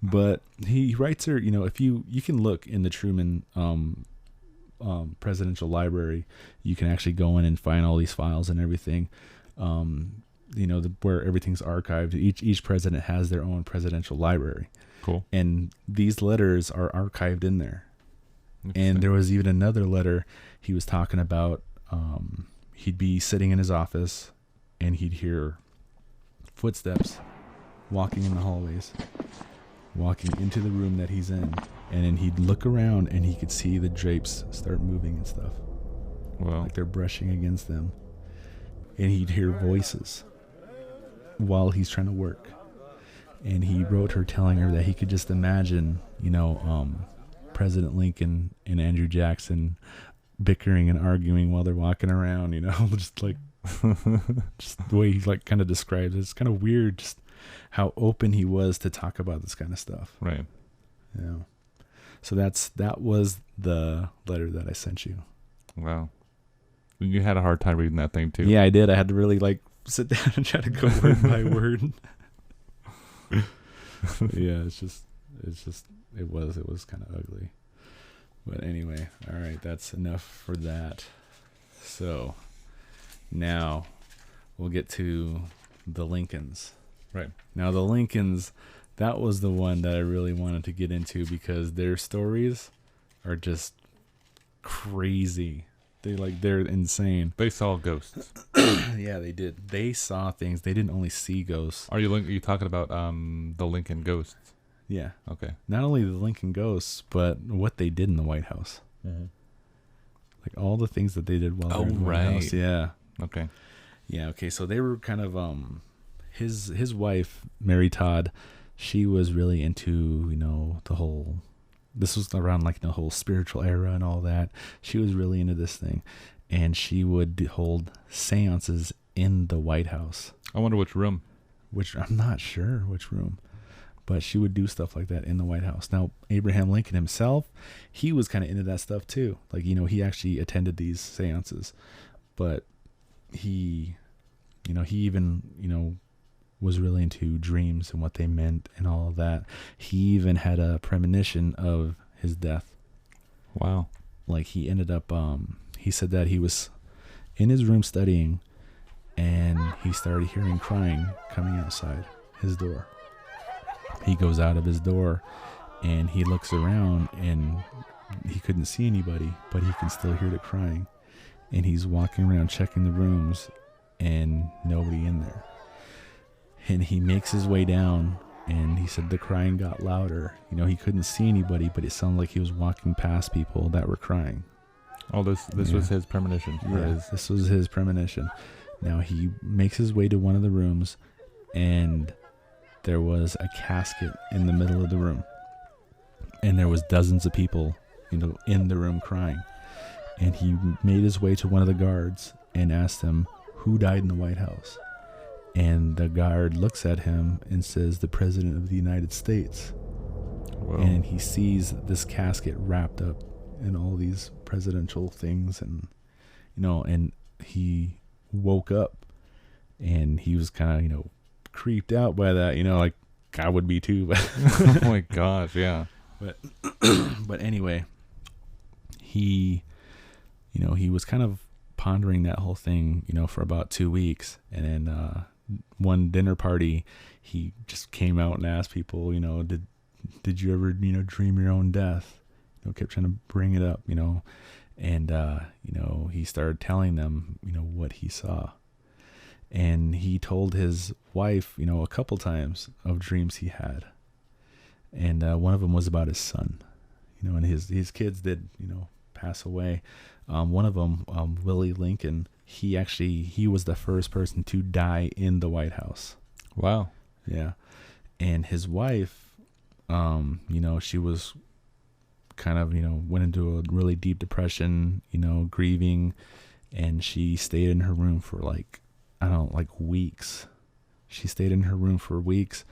But he writes her, if you can look in the Truman presidential library, you can actually go in and find all these files and everything. Where everything's archived. Each president has their own presidential library. Cool. And these letters are archived in there. And there was even another letter he was talking about. He'd be sitting in his office, and he'd hear footsteps walking in the hallways, walking into the room that he's in. And then he'd look around, and he could see the drapes start moving and stuff. Wow. Like they're brushing against them. And he'd hear voices while he's trying to work. And he wrote her telling her that he could just imagine, President Lincoln and Andrew Jackson bickering and arguing while they're walking around, just like Just the way he like kind of describes it. It's kind of weird just how open he was to talk about this kind of stuff. Right. Yeah. So that was the letter that I sent you. Wow. You had a hard time reading that thing too. Yeah, I did. I had to really like sit down and try to go word by word. Yeah, it was kind of ugly. But anyway, all right, that's enough for that. So now we'll get to the Lincolns. Right. Now the Lincolns, that was the one that I really wanted to get into because their stories are just crazy. They're insane. They saw ghosts. Yeah, they did. They saw things. They didn't only see ghosts. Are you talking about the Lincoln ghosts? Yeah. Okay. Not only the Lincoln ghosts, but what they did in the White House. Mm-hmm. Like all the things that they did while they were in the White House. Yeah. Okay. Yeah, okay. So they were kind of his wife, Mary Todd, she was really into, the whole, this was around like the whole spiritual era and all that. She was really into this thing. And she would hold seances in the White House. I wonder which room. Which I'm not sure which room. But she would do stuff like that in the White House. Now, Abraham Lincoln himself, he was kind of into that stuff too. Like, he actually attended these seances. But he even, was really into dreams and what they meant and all of that. He even had a premonition of his death. Wow. Like, he ended up, he said that he was in his room studying and he started hearing crying coming outside his door. He goes out of his door and he looks around and he couldn't see anybody, but he can still hear the crying. And he's walking around checking the rooms and nobody in there. And he makes his way down and he said the crying got louder. He couldn't see anybody, but it sounded like he was walking past people that were crying. Oh, this was his premonition. Yeah, this was his premonition. Now he makes his way to one of the rooms and there was a casket in the middle of the room. And there was dozens of people, in the room crying. And he made his way to one of the guards and asked him, who died in the White House? And the guard looks at him and says, the President of the United States. Whoa. And he sees this casket wrapped up in all these presidential things. And, and he woke up and he was kind of, creeped out by that, like I would be too. Oh my gosh, yeah. But anyway, he was kind of pondering that whole thing, for about 2 weeks. And then one dinner party, he just came out and asked people, did you ever, dream your own death? Kept trying to bring it up, and he started telling them, what he saw. And he told his wife, a couple times of dreams he had. And one of them was about his son, and his kids did, pass away. One of them, Willie Lincoln, he was the first person to die in the White House. Wow. Yeah. And his wife, she was kind of, went into a really deep depression, grieving. And she stayed in her room for weeks. She stayed in her room for weeks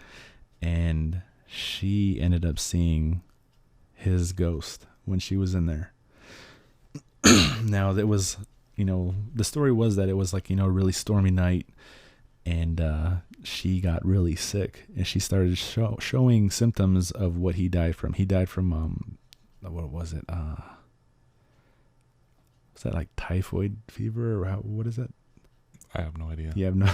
and she ended up seeing his ghost when she was in there. Now that was, the story was that it was a really stormy night and she got really sick and she started showing symptoms of what he died from. He died from, what was it? Was that like typhoid fever or what is that? I have no idea. You have no.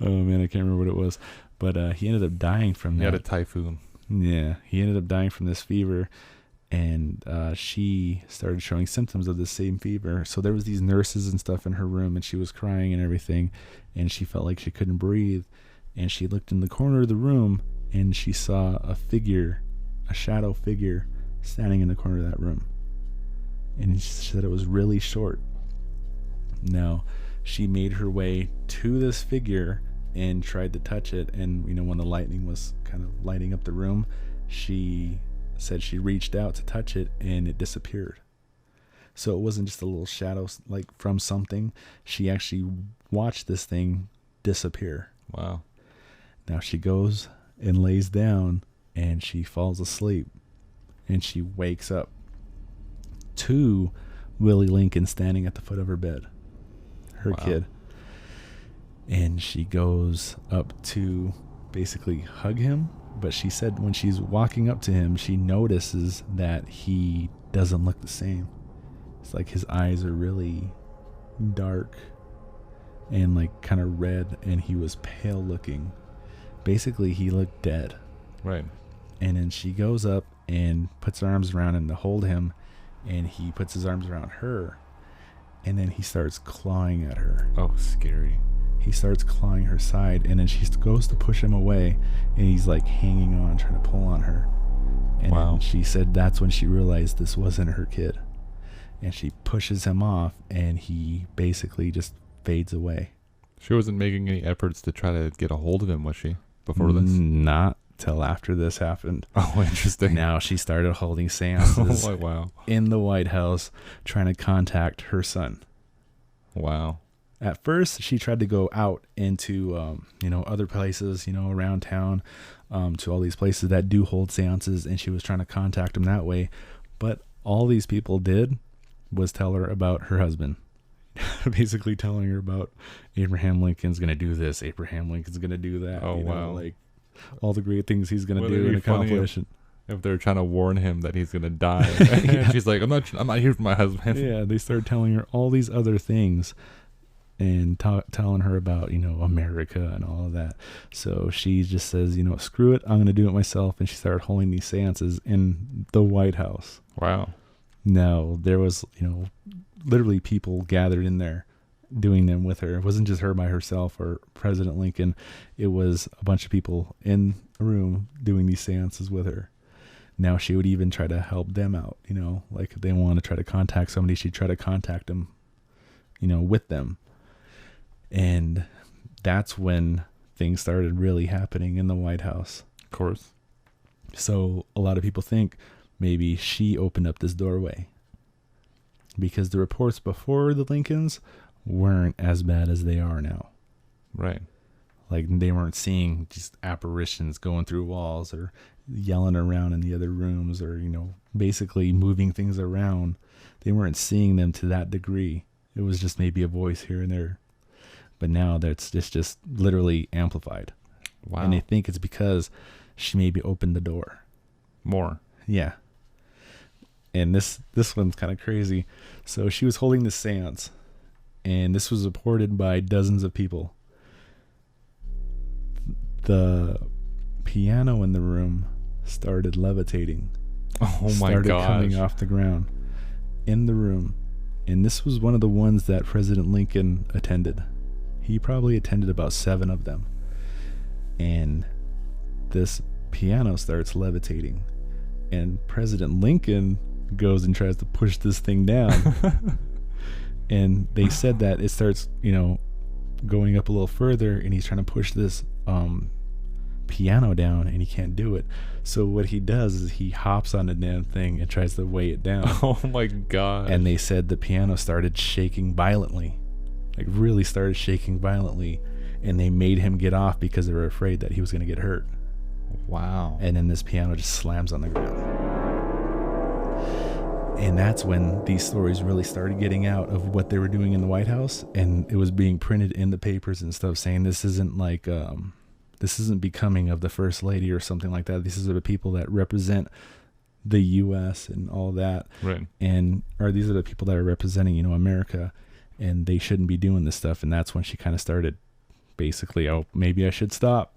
Oh man, I can't remember what it was, but he ended up dying from that. He had a typhoon. Yeah, he ended up dying from this fever, and she started showing symptoms of the same fever. So there was these nurses and stuff in her room, and she was crying and everything, and she felt like she couldn't breathe, and she looked in the corner of the room, and she saw a shadow figure, standing in the corner of that room, and she said it was really short. Now, she made her way to this figure and tried to touch it. And, when the lightning was kind of lighting up the room, she said she reached out to touch it and it disappeared. So it wasn't just a little shadow like from something. She actually watched this thing disappear. Wow. Now she goes and lays down and she falls asleep and she wakes up to Willie Lincoln standing at the foot of her bed, her Wow. kid. And she goes up to basically hug him. But she said when she's walking up to him, she notices that he doesn't look the same. It's like his eyes are really dark and like kind of red, and he was pale looking. Basically, he looked dead. Right. And then she goes up and puts her arms around him to hold him, and he puts his arms around her, and then he starts clawing at her. Oh, scary. He starts clawing her side, and then she goes to push him away, and he's like hanging on, trying to pull on her. And Wow. then she said that's when she realized this wasn't her kid. And she pushes him off, and he basically just fades away. She wasn't making any efforts to try to get a hold of him, was she, before this? Not till after this happened. Oh, interesting. Now she started holding seances Oh, wow. in the White House, trying to contact her son. Wow. At first, she tried to go out into, other places, around town, to all these places that do hold seances, and she was trying to contact them that way. But all these people did was tell her about her husband. Basically telling her about Abraham Lincoln's going to do this, Abraham Lincoln's going to do that. Oh, wow. Like all the great things he's going to Wouldn't do it and be funny accomplish. If they're trying to warn him that he's gonna die, and she's like, "I'm not here for my husband." Yeah, they started telling her all these other things and telling her about, America and all of that. So she just says, screw it, I'm going to do it myself. And she started holding these seances in the White House. Wow. Now, there was, literally people gathered in there doing them with her. It wasn't just her by herself or President Lincoln. It was a bunch of people in a room doing these seances with her. Now she would even try to help them out, like if they want to try to contact somebody, she'd try to contact them, with them. And that's when things started really happening in the White House. Of course. So a lot of people think maybe she opened up this doorway, because the reports before the Lincolns weren't as bad as they are now. Right. Like they weren't seeing just apparitions going through walls or yelling around in the other rooms or, basically moving things around. They weren't seeing them to that degree. It was just maybe a voice here and there. But now that's just literally amplified. Wow. And they think it's because she maybe opened the door. More. Yeah. And this one's kind of crazy. So she was holding this seance, and this was reported by dozens of people. The piano in the room started levitating. Oh my Started gosh. coming off the ground in the room. And this was one of the ones that President Lincoln attended. He probably attended about 7 of them. And this piano starts levitating. And President Lincoln goes and tries to push this thing down. And they said that it starts, going up a little further, and he's trying to push this piano down, and he can't do it. So what he does is he hops on the damn thing and tries to weigh it down. Oh my god. And they said the piano started shaking violently, like really started shaking violently, and they made him get off because they were afraid that he was going to get hurt. Wow. And then this piano just slams on the ground. And that's when these stories really started getting out of what they were doing in the White House, and it was being printed in the papers and stuff, saying this isn't like this isn't becoming of the First Lady or something like that. These are the people that represent the U.S. and all that. Right. Or these are the people that are representing, America, and they shouldn't be doing this stuff. And that's when she kind of started basically, oh, maybe I should stop,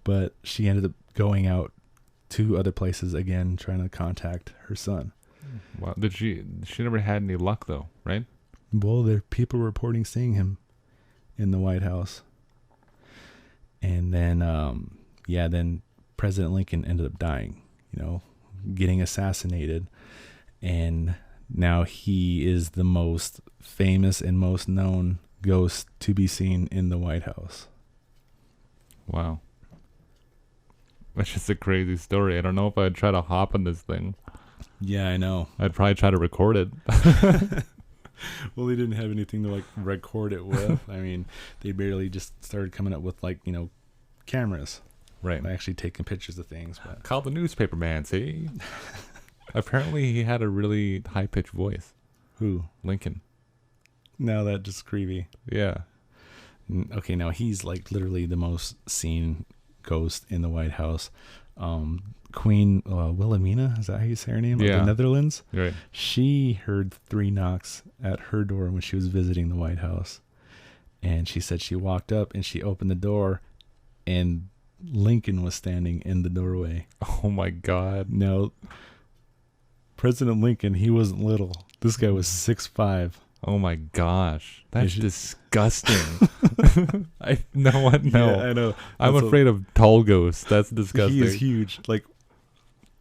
But she ended up going out to other places again, trying to contact her son. Wow. She never had any luck though, right? Well, there are people reporting seeing him in the White House. And then, then President Lincoln ended up dying, getting assassinated. And now he is the most famous and most known ghost to be seen in the White House. Wow. That's just a crazy story. I don't know if I'd try to hop on this thing. Yeah, I know. I'd probably try to record it. Well, they didn't have anything to like record it with. I mean, they barely just started coming up with like, cameras. Right. And actually taking pictures of things. But Call the newspaper man, see? Apparently he had a really high-pitched voice. who? Lincoln. Now that just creepy. Yeah. Okay, now he's like literally the most seen ghost in the White House. Queen Wilhelmina, is that how you say her name? Of Yeah. the Netherlands. Right. She heard 3 knocks at her door when she was visiting the White House. And she said she walked up and she opened the door and Lincoln was standing in the doorway. Oh my God. Now, President Lincoln, he wasn't little. This guy was 6'5". Oh my gosh. That's should- disgusting. No. Yeah, I know. I'm That's afraid of tall ghosts. That's disgusting. He is huge. Like,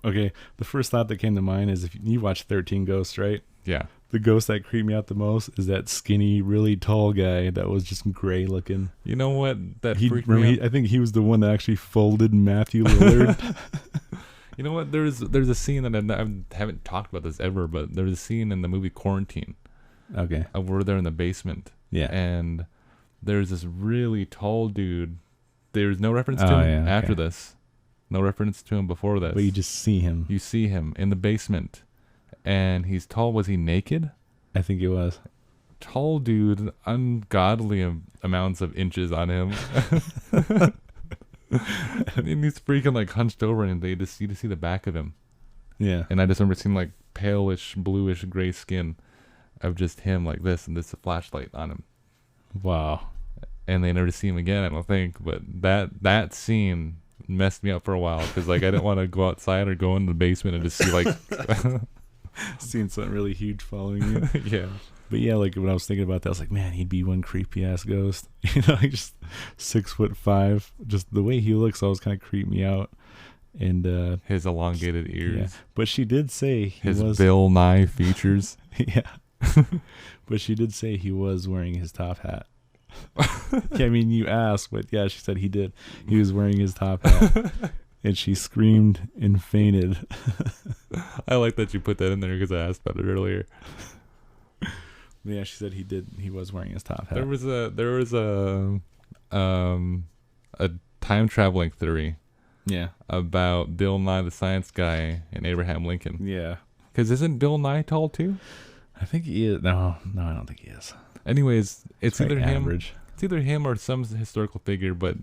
okay, the first thought that came to mind is if you watch 13 Ghosts, right? Yeah. The ghost that creeped me out the most is that skinny, really tall guy that was just gray looking. You know what? That He, freaked remember, me out. I think he was the one that actually folded Matthew Lillard. You know what? There's a scene that I haven't talked about this ever, but there's a scene in the movie Quarantine. Okay. We're there in the basement. Yeah. And there's this really tall dude. There's no reference to Oh, him yeah, after okay. this. No reference to him before this. But you just see him. You see him in the basement. And he's tall. Was he naked? I think it was. Tall dude, ungodly amounts of inches on him. And he's freaking like hunched over and you just see the back of him. Yeah. And I just remember seeing like palish, bluish, gray skin of just him like this and this a flashlight on him. Wow. And they never see him again, I don't think. But that scene messed me up for a while because like I didn't want to go outside or go in the basement and just see like Seeing something really huge following you. yeah. But yeah, like when I was thinking about that, I was like, man, he'd be one creepy ass ghost. Like just 6'5". Just the way he looks always kind of creeped me out. And His elongated ears. yeah, but she did say he His was. Bill Nye features. Yeah, but she did say he was wearing his top hat. Yeah, I mean, you asked, but yeah, she said he did. He was wearing his top hat, and she screamed and fainted. I like that you put that in there because I asked about it earlier. But yeah, she said he did. He was wearing his top hat. There was a time traveling theory Yeah, about Bill Nye the Science Guy and Abraham Lincoln. yeah. Because isn't Bill Nye tall too? I think he is. No, I don't think he is. Anyways, it's either Very him. average. It's either him or some historical figure, but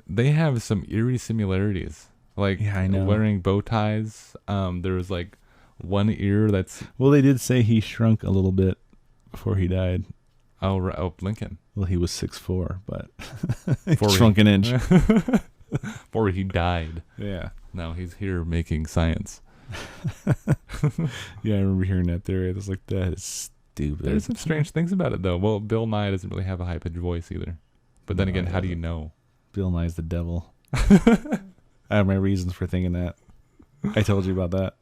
they have some eerie similarities. Like Yeah, I know. wearing bow ties. There was like one ear that's Well, they did say he shrunk a little bit before he died. Lincoln. Well, he was 6'4", but Before he- shrunk an inch. Before he died. Yeah. Now he's here making science. Yeah, I remember hearing that theory. I was like, that is stupid. There's some strange things about it though. Well, Bill Nye doesn't really have a high pitched voice either. But then No, again, he how do you doesn't. know? Bill Nye's the devil. I have my reasons for thinking that. I told you about that.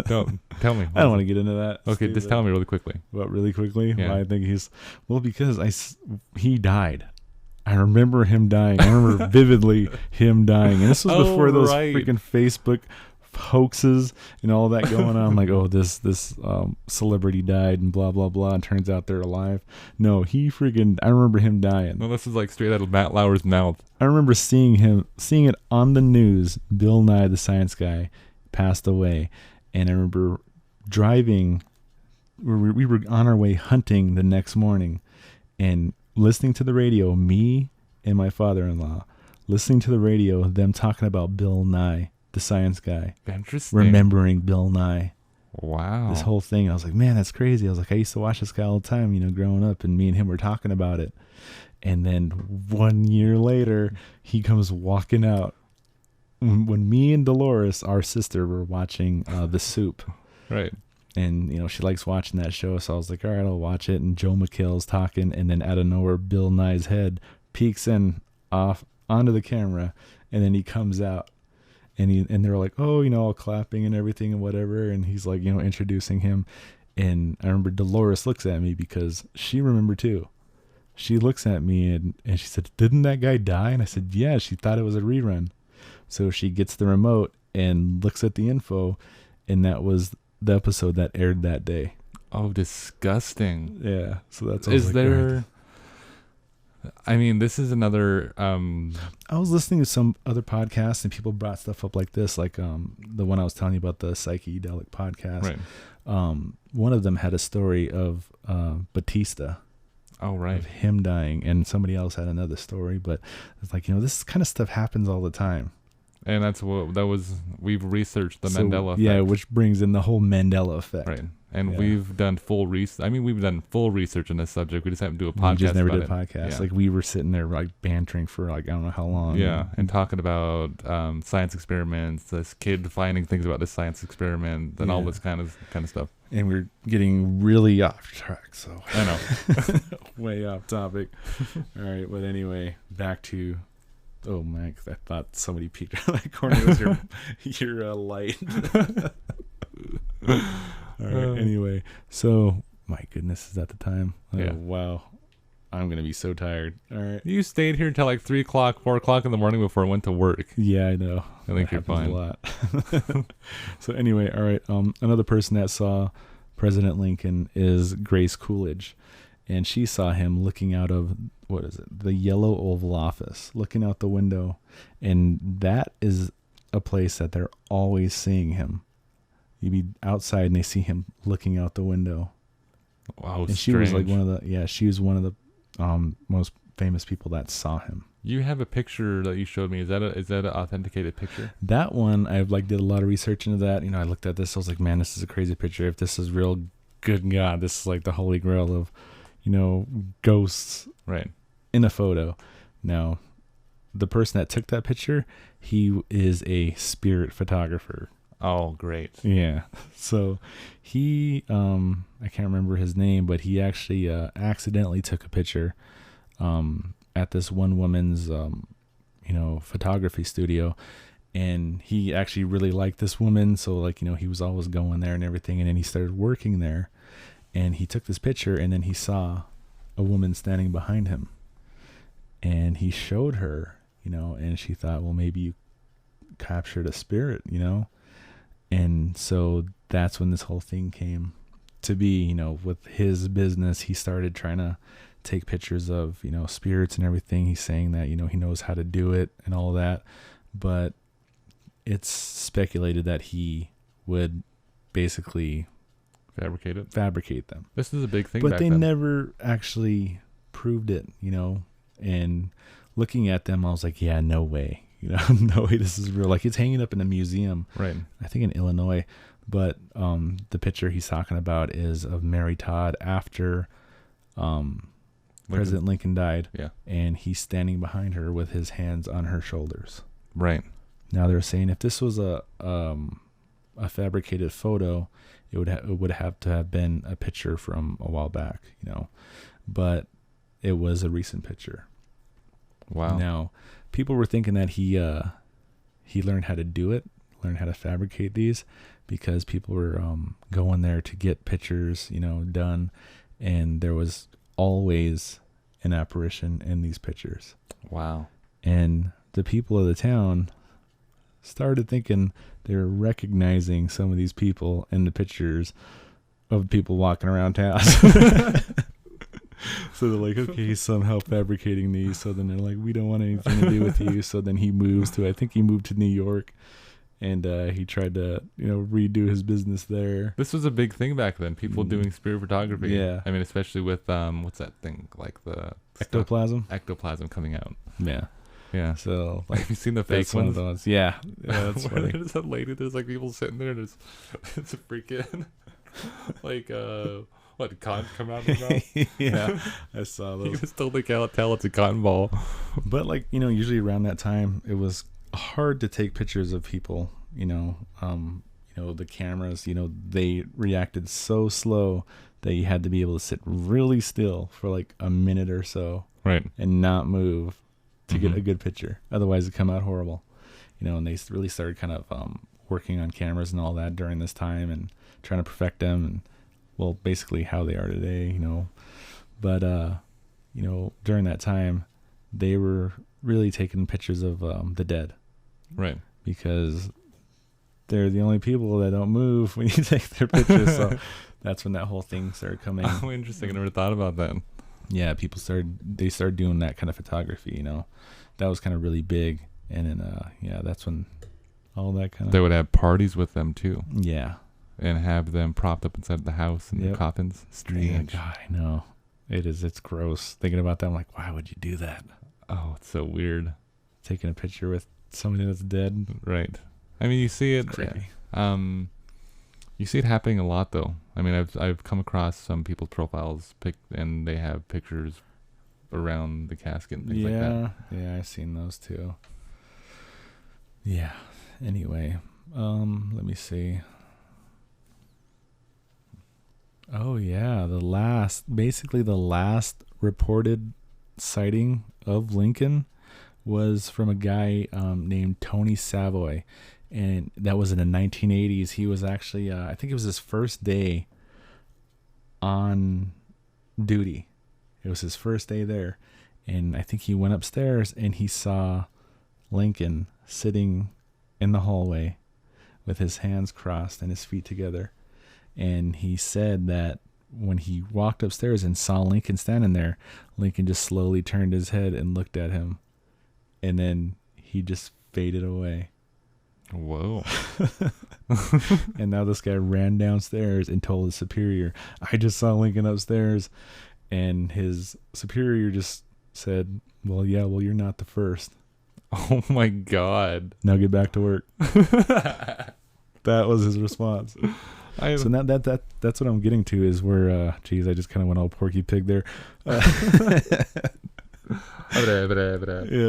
Don't tell me. I don't want to get into that. Okay, just tell me really quickly. But really quickly, Yeah. why I think he's... Well, because he died. I remember him dying. I remember vividly him dying. And this was Oh, before those right. freaking Facebook hoaxes and all that going on. Like, oh, this celebrity died and blah, blah, blah. And turns out they're alive. No, he freaking... I remember him dying. No, this is like straight out of Matt Lauer's mouth. I remember seeing it on the news. Bill Nye, the Science Guy, passed away. And I remember driving... We were on our way hunting the next morning and listening to the radio, me and my father-in-law, listening to the radio, them talking about Bill Nye, the Science Guy, Interesting. remembering Bill Nye, Wow. this whole thing. I was like, man, that's crazy. I was like, I used to watch this guy all the time, growing up, and me and him were talking about it. And then 1 year later, he comes walking out. When me and Dolores, our sister, were watching The Soup. Right. And, she likes watching that show. So I was like, all right, I'll watch it. And Joe McHale's talking. And then out of nowhere, Bill Nye's head peeks in off onto the camera. And then he comes out. And they're like, oh, all clapping and everything and whatever. And he's like, introducing him. And I remember Dolores looks at me because she remembered too. She looks at me and she said, didn't that guy die? And I said, yeah, she thought it was a rerun. So she gets the remote and looks at the info. And that was the episode that aired that day. Oh, disgusting. Yeah. So that's Is there... I mean, this is another... I was listening to some other podcasts and people brought stuff up like this, like the one I was telling you about, the psychedelic podcast. Right. One of them had a story of Batista. Oh, right. Of him dying, and somebody else had another story, but it's like, this kind of stuff happens all the time. And we've researched the Mandela effect. Yeah, which brings in the whole Mandela effect. Right. And we've done full research. I mean, we've done full research on this subject. We just haven't do a podcast. We just never did a about it. podcast. Yeah. Like, we were sitting there like bantering for like I don't know how long. Yeah, and talking about science experiments, this kid finding things about this science experiment, and all this kind of stuff. And we're getting really off track, so I know. way off topic. All right, but anyway, back to. Oh man, I thought somebody peeked around that corner. It was your light. All right. Anyway, so my goodness, is that the time? Yeah. Oh, wow, I'm gonna be so tired. All right. You stayed here until like 3 o'clock, 4 o'clock in the morning before I went to work. Yeah, I know. I think you're That happens fine. A lot. So anyway, all right. Another person that saw President Lincoln is Grace Coolidge, and she saw him looking out of the Yellow Oval Office, looking out the window, and that is a place that they're always seeing him. You'd be outside and they see him looking out the window. Wow, And she was like one of the most famous people that saw him. You have a picture that you showed me. Is that an authenticated picture? That one, I did a lot of research into that. I looked at this. I was like, man, this is a crazy picture. If this is real, good God, this is like the holy grail of, ghosts Right. in a photo. Now, the person that took that picture, he is a spirit photographer. Oh, great. Yeah. So he, I can't remember his name, but he actually accidentally took a picture at this one woman's, photography studio. And he actually really liked this woman. So he was always going there and everything. And then he started working there, and he took this picture, and then he saw a woman standing behind him, and he showed her, and she thought, well, maybe you captured a spirit, And so that's when this whole thing came to be, with his business. He started trying to take pictures of, spirits and everything. He's saying that, he knows how to do it and all that. But it's speculated that he would basically fabricate them. This is a big thing But back they then. never actually proved it, And looking at them, I was like, yeah, no way. No way this is real. Like, it's hanging up in a museum, Right. I think in Illinois. But the picture he's talking about is of Mary Todd after President Lincoln died. Yeah. And he's standing behind her with his hands on her shoulders. Right. Now they're saying if this was a fabricated photo, it would have to have been a picture from a while back, but it was a recent picture. Wow. Now, people were thinking that he learned how to do it, learned how to fabricate these, because people were going there to get pictures, done, and there was always an apparition in these pictures. Wow. And the people of the town started thinking they were recognizing some of these people in the pictures of people walking around town. So they're like, okay, he's somehow fabricating these. So then they're like, we don't want anything to do with you. So then he moved to New York, and he tried to, redo his business there. This was a big thing back then. People doing spirit photography. Yeah. I mean, especially with what's that thing, like the Ectoplasm. ectoplasm coming out. Yeah. Yeah. So Have you seen the fake that's one of ones? those. Yeah. That's Where funny. there's a lady, there's like people sitting there, and it's a freaking like cotton come out of the mouth. Yeah, I saw You those. can still tell it's a cotton ball. But usually around that time, it was hard to take pictures of people. The cameras, they reacted so slow that you had to be able to sit really still for like a minute or so, Right. and not move to get a good picture. Otherwise, it'd come out horrible. And they really started kind of working on cameras and all that during this time and trying to perfect them, and well, basically how they are today. But during that time, they were really taking pictures of the dead, Right. because they're the only people that don't move when you take their pictures. So that's when that whole thing started coming. Oh, interesting. I never thought about that. Yeah, people started doing that kind of photography, that was kind of really big. And then that's when all that kind of, They would have parties with them too, yeah, and have them propped up inside the house in the coffins. Strange. Yeah, God, I know it's gross thinking about that. I'm like, why would you do that? Oh, it's so weird. Taking a picture with somebody that's dead. Right. I mean, you see it. Creepy. You see it happening a lot, though. I mean, I've come across some people's profiles and they have pictures around the casket and things like that. Yeah, I've seen those too. Yeah. Anyway, let me see. Oh yeah, the last reported sighting of Lincoln was from a guy named Tony Savoy, and that was in the 1980s. He was actually, I think it was his first day on duty. It was his first day there, and I think he went upstairs and he saw Lincoln sitting in the hallway with his hands crossed and his feet together. And he said that when he walked upstairs and saw Lincoln standing there, Lincoln just slowly turned his head and looked at him, and then he just faded away. Whoa. And now this guy ran downstairs and told his superior, I just saw Lincoln upstairs. And his superior just said, well, you're not the first. Oh my God. Now get back to work. That was his response. So now that's what I'm getting to is where, I just kind of went all Porky Pig there. Yeah,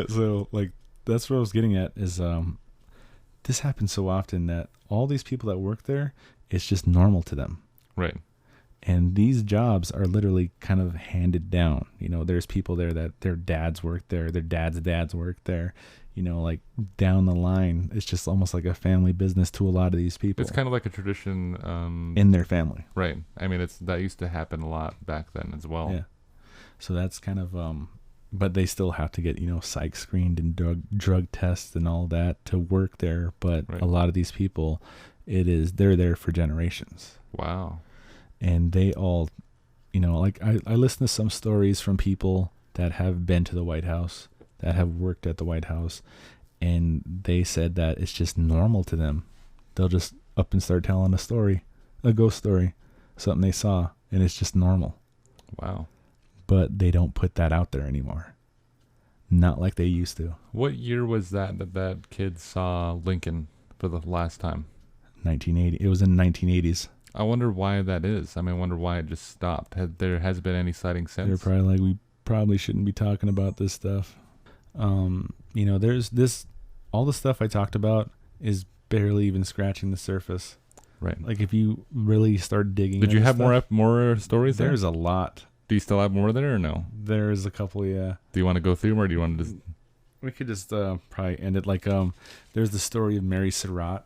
so like that's what I was getting at is this happens so often that all these people that work there, it's just normal to them. Right. And these jobs are literally kind of handed down. There's people there that their dads work there, their dads work there. Like down the line, it's just almost like a family business to a lot of these people. It's kind of like a tradition in their family. Right. I mean, that used to happen a lot back then as well. Yeah. So that's kind of but they still have to get, psych screened and drug tests and all that to work there. But right. A lot of these people, they're there for generations. Wow. And they all, like I listen to some stories from people that have been to the White House, that have worked at the White House, and they said that it's just normal to them. They'll just up and start telling a ghost story, something they saw, and it's just normal. Wow. But they don't put that out there anymore. Not like they used to. What year was that kid saw Lincoln for the last time? 1980. It was in the 1980s. I wonder why that is. I mean, I wonder why it just stopped. There has been any sighting since? They're probably like, we probably shouldn't be talking about this stuff. There's this, all the stuff I talked about is barely even scratching the surface. Right. Like if you really start digging. Did you have stuff, more stories there? There's a lot. Do you still have more there or no? There's a couple, yeah. Do you want to go through them or do you want to just... We could just probably end it like, there's the story of Mary Surratt.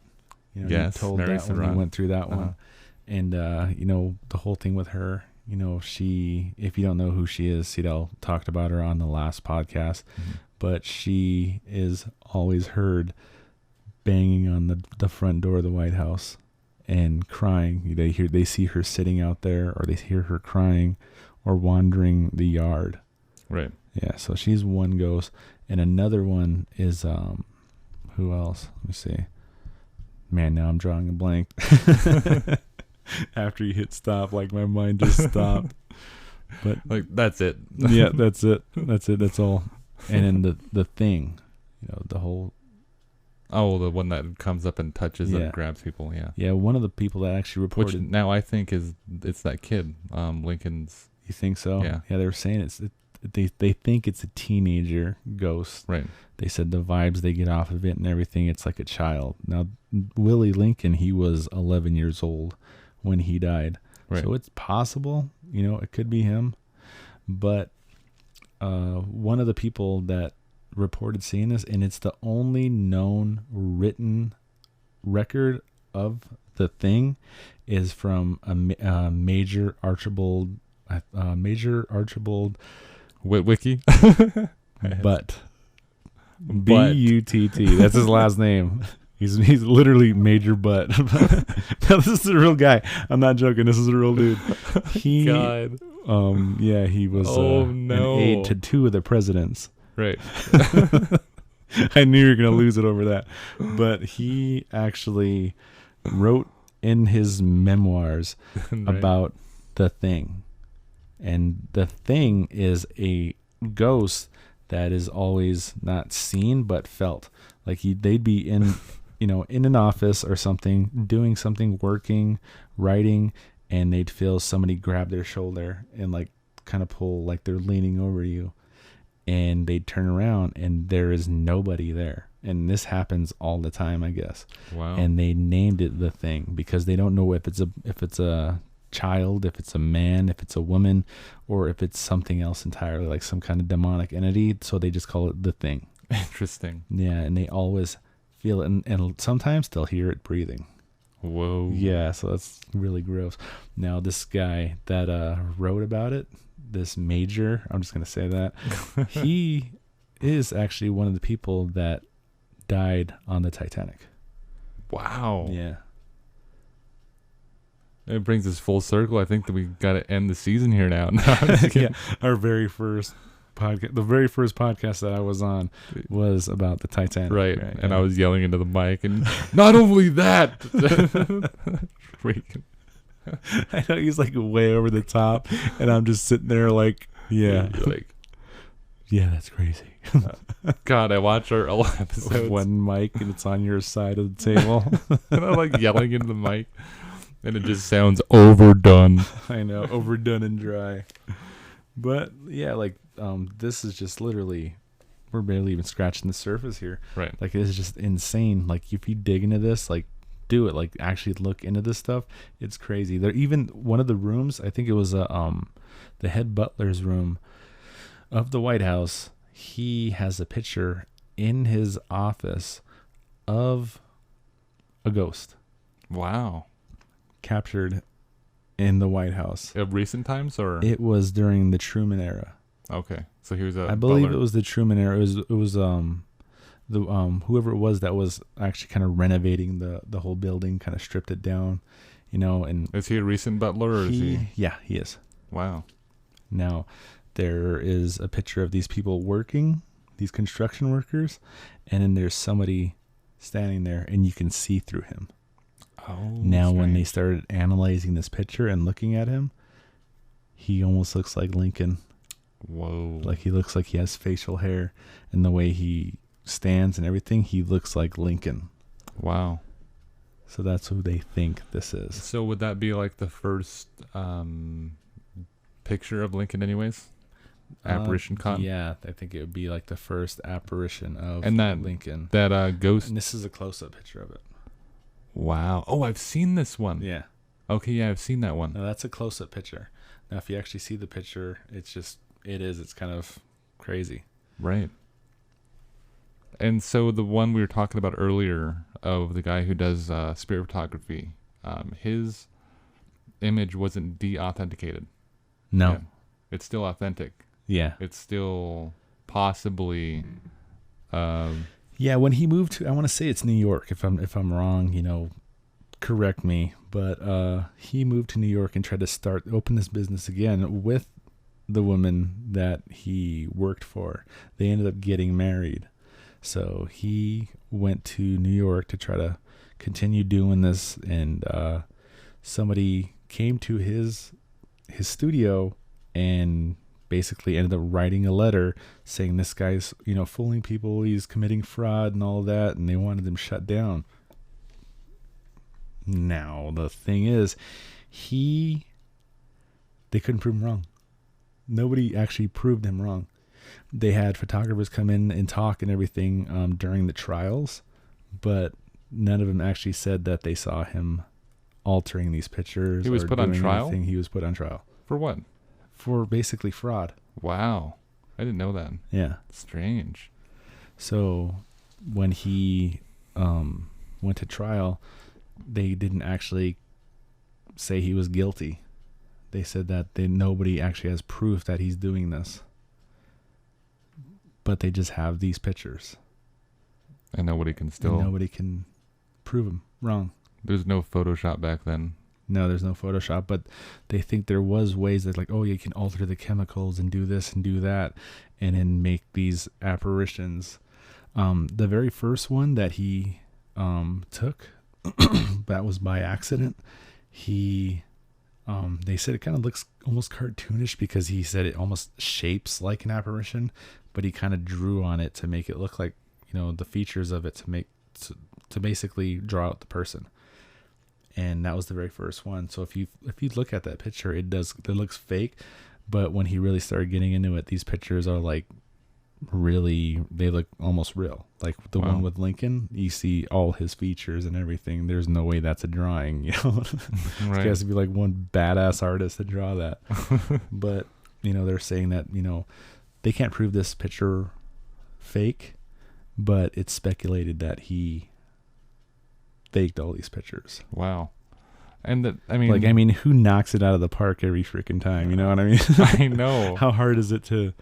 Yes, you told Mary that Surratt. when you went through that one. And, the whole thing with her, she, if you don't know who she is, Cedal talked about her on the last podcast, but she is always heard banging on the front door of the White House and crying. They see her sitting out there, or they hear her crying or wandering the yard. Right. Yeah. So she's one ghost. And another one is, who else? Let me see. Man, now I'm drawing a blank. After you hit stop, like my mind just stopped. But like that's it. Yeah, that's it. That's all. And then the thing, the whole. Oh, the one that comes up and touches and grabs people. Yeah. Yeah, one of the people that actually reported. Which now I think it's that kid, Lincoln's. You think so? Yeah. Yeah, they were saying they think it's a teenager ghost. Right. They said the vibes they get off of it and everything, it's like a child. Now, Willie Lincoln, he was 11 years old when he died. Right. So it's possible, it could be him. But one of the people that reported seeing this, and it's the only known written record of the thing, is from a Major Archibald Wiki. Butt. Butt. That's his last name. He's literally Major Butt. Now, this is a real guy. I'm not joking. This is a real dude. He, God. yeah, he was an aide to 2 of the presidents. Right. I knew you were gonna lose it over that, but he actually wrote in his memoirs Right. about the Thing, and the Thing is a ghost that is always not seen but felt. Like they'd be in, in an office or something, doing something, working, writing, and they'd feel somebody grab their shoulder and like kind of pull, like they're leaning over you, and they'd turn around and there is nobody there. And this happens all the time, I guess. Wow. And they named it the Thing because they don't know if it's a child, if it's a man, if it's a woman, or if it's something else entirely, like some kind of demonic entity. So they just call it the Thing. Interesting. Yeah, and they always feel it, and sometimes they'll hear it breathing. Whoa. Yeah, so that's really gross. Now, this guy that wrote about it, this Major, I'm just going to say that, he is actually one of the people that died on the Titanic. Wow. Yeah. It brings us full circle. I think that we got to end the season here now. No, I'm just kidding. Yeah, our very first podcast, the very first podcast that I was on was about the Titanic. Right. And yeah. I was yelling into the mic, and not only that. Freaking. I know he's like way over the top, and I'm just sitting there like, yeah, You're like, yeah, that's crazy. God, I watch our old episodes. One mic and it's on your side of the table. And I'm like yelling into the mic, and it just sounds overdone. I know, overdone and dry. But yeah, like this is just literally, we're barely even scratching the surface here. Right. Like it's just insane. Like if you dig into this, like do it. Like actually look into this stuff. It's crazy. There even one of the rooms, I think it was the head butler's room of the White House. He has a picture in his office of a ghost Wow. captured in the White House. Of recent times, or It was during the Truman era. okay, so he was a I believe butler. it was the Truman era. It was the whoever it was that was actually kind of renovating the whole building, kind of stripped it down, and Is he a recent butler, or is he? yeah, he is. Wow. Now, there is a picture of these people working, these construction workers, and then there's somebody standing there, and you can see through him. Oh. Now, when they strange. started analyzing this picture and looking at him, he almost looks like Lincoln. Whoa. Like he looks like he has facial hair, and the way he stands and everything, he looks like Lincoln. Wow. So that's who they think this is. So would that be like the first picture of Lincoln, anyways? Apparition con. Yeah, I think it would be like the first apparition of And that- Lincoln. That ghost. And this is a close-up picture of it. Wow. Oh, I've seen this one. Yeah. Okay, yeah, I've seen that one. Now that's a close-up picture. Now, if you actually see the picture, it's kind of crazy. Right. And so the one we were talking about earlier of the guy who does spirit photography, his image wasn't de-authenticated. No. Yeah. It's still authentic. Yeah. It's still possibly Yeah, when he moved to, I want to say it's New York. If I'm wrong, correct me. But he moved to New York and tried to open this business again with the woman that he worked for. They ended up getting married, so he went to New York to try to continue doing this. And somebody came to his studio and basically ended up writing a letter saying this guy's, fooling people, he's committing fraud and all that, and they wanted him shut down. Now, the thing is, they couldn't prove him wrong. Nobody actually proved him wrong. They had photographers come in and talk and everything during the trials, but none of them actually said that they saw him altering these pictures. He was or put on doing trial? anything. He was put on trial for what? for basically fraud. Wow. I didn't know that. Yeah. Strange. So when he went to trial, they didn't actually say he was guilty. They said that nobody actually has proof that he's doing this. But they just have these pictures. And nobody can still. And nobody can prove them wrong. There's no Photoshop back then. No, there's no Photoshop, but they think there was ways that like, oh, you can alter the chemicals and do this and do that and then make these apparitions. The very first one that he took, that was by accident. They said it kind of looks almost cartoonish because he said it almost shapes like an apparition, but he kind of drew on it to make it look like, the features of it to basically draw out the person. And that was the very first one. So if you look at that picture, it looks fake, but when he really started getting into it, these pictures are like they look almost real. Like the one with Lincoln, you see all his features and everything. There's no way that's a drawing, Right. It has to be like one badass artist to draw that. But they're saying that they can't prove this picture fake, but it's speculated that he faked all these pictures. Wow. And who knocks it out of the park every freaking time? You know what I mean? I know. How hard is it to,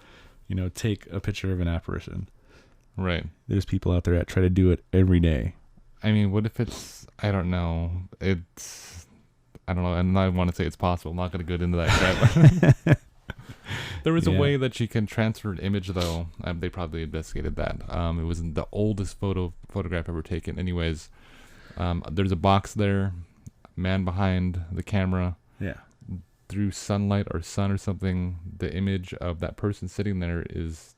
take a picture of an apparition? Right. There's people out there that try to do it every day. I mean, what if I don't know. I don't know. And I want to say it's possible. I'm not going to get into that crap. There was a way that you can transfer an image, though. They probably investigated that. It was the oldest photograph ever taken. Anyways, there's a box there, man behind the camera. Yeah. Through sunlight or sun or something, the image of that person sitting there is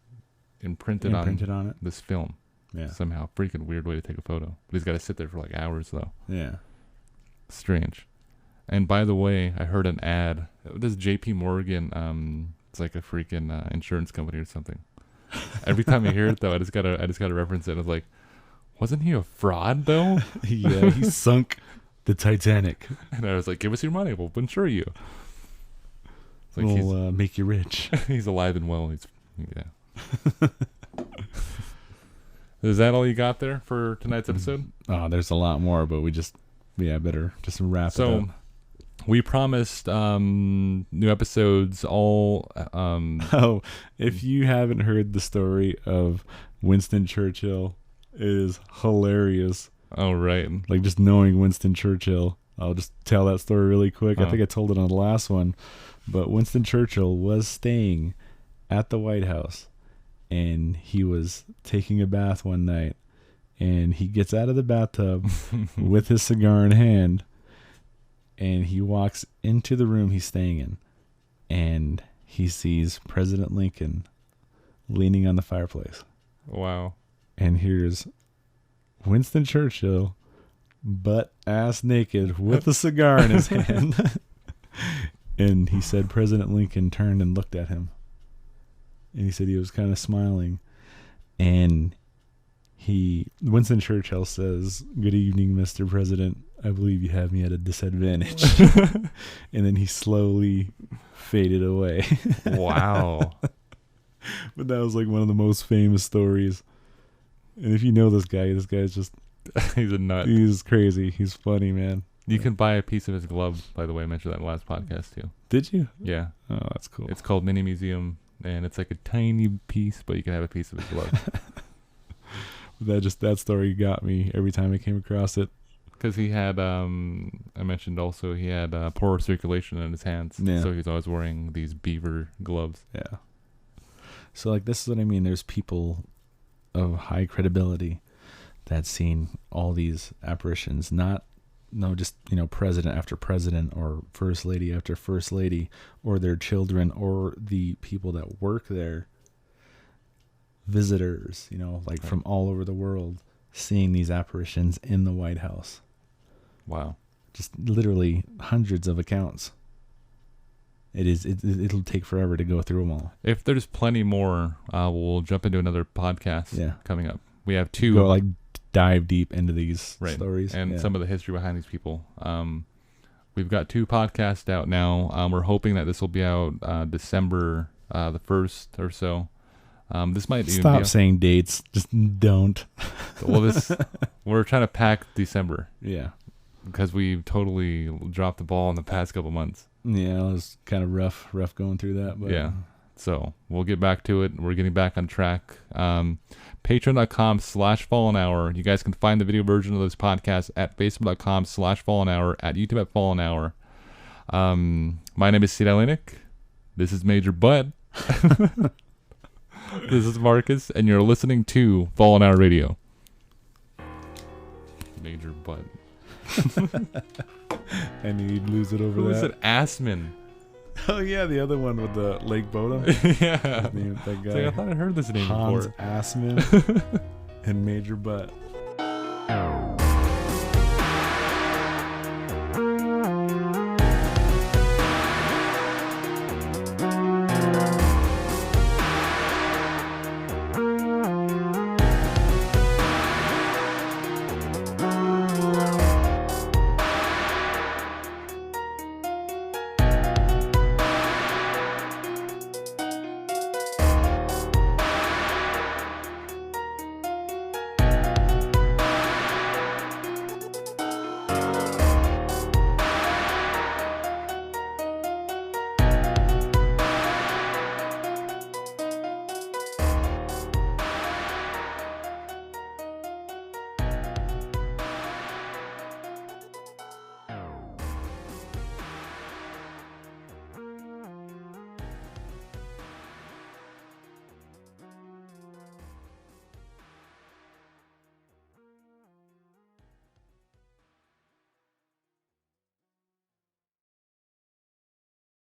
imprinted on this film. Yeah. Somehow. Freaking weird way to take a photo. But he's got to sit there for like hours, though. Yeah. Strange. And by the way, I heard an ad. This JP Morgan, it's like a freaking insurance company or something. Every time I hear it, though, I just gotta reference it. I was like, wasn't he a fraud, though? Yeah, he sunk the Titanic. And I was like, give us your money. We'll insure you. It's like we'll make you rich. He's alive and well. Yeah. Is that all you got there for tonight's episode? Oh, there's a lot more, but we better just wrap it up. We promised new episodes all... if you haven't heard the story of Winston Churchill, it is hilarious. Oh, right. Like just knowing Winston Churchill. I'll just tell that story really quick. I think I told it on the last one. But Winston Churchill was staying at the White House, and he was taking a bath one night, and he gets out of the bathtub with his cigar in hand, and he walks into the room he's staying in, and he sees President Lincoln leaning on the fireplace. Wow. And here's Winston Churchill, butt-ass naked, with a cigar in his hand. And he said President Lincoln turned and looked at him. And he said he was kind of smiling. And Winston Churchill says, "Good evening, Mr. President. I believe you have me at a disadvantage." And then he slowly faded away. Wow. But that was like one of the most famous stories. And if you know this guy's just... He's a nut. He's crazy. He's funny, man. You can buy a piece of his glove, by the way. I mentioned that in the last podcast, too. Did you? Yeah. Oh, that's cool. It's called Mini Museum, and it's like a tiny piece, but you can have a piece of his glove. That story got me every time I came across it. Because he had, I mentioned also, he had poor circulation in his hands. Yeah. So he was always wearing these beaver gloves. Yeah. So, like, this is what I mean. There's people of high credibility that's seen all these apparitions. Just, president after president or first lady after first lady or their children or the people that work there. Visitors, from all over the world seeing these apparitions in the White House. Wow. Just literally hundreds of accounts. It'll take forever to go through them all. If there's plenty more, we'll jump into another podcast coming up. We have two. Go dive deep into these stories. And some of the history behind these people. We've got 2 podcasts out now. We're hoping that this will be out December the 1st or so. This might even Stop saying dates. Just don't. Well, we're trying to pack December. Yeah. Because we totally dropped the ball in the past couple months. Yeah, it was kind of rough going through that. But yeah. So we'll get back to it. We're getting back on track. Patreon.com/Fallen Hour. You guys can find the video version of this podcast at Facebook.com/Fallen Hour, at YouTube at Fallen Hour. My name is Sid Alinick. This is Major Butt. This is Marcus, and you're listening to Fallen Hour Radio. Major Butt. I knew you'd lose it over Who was that. it? Assman. Oh yeah, the other one with the Lake Bodom. Yeah. His name, that It's guy. like, I thought I heard this name Hans before. Assman and Major Butt.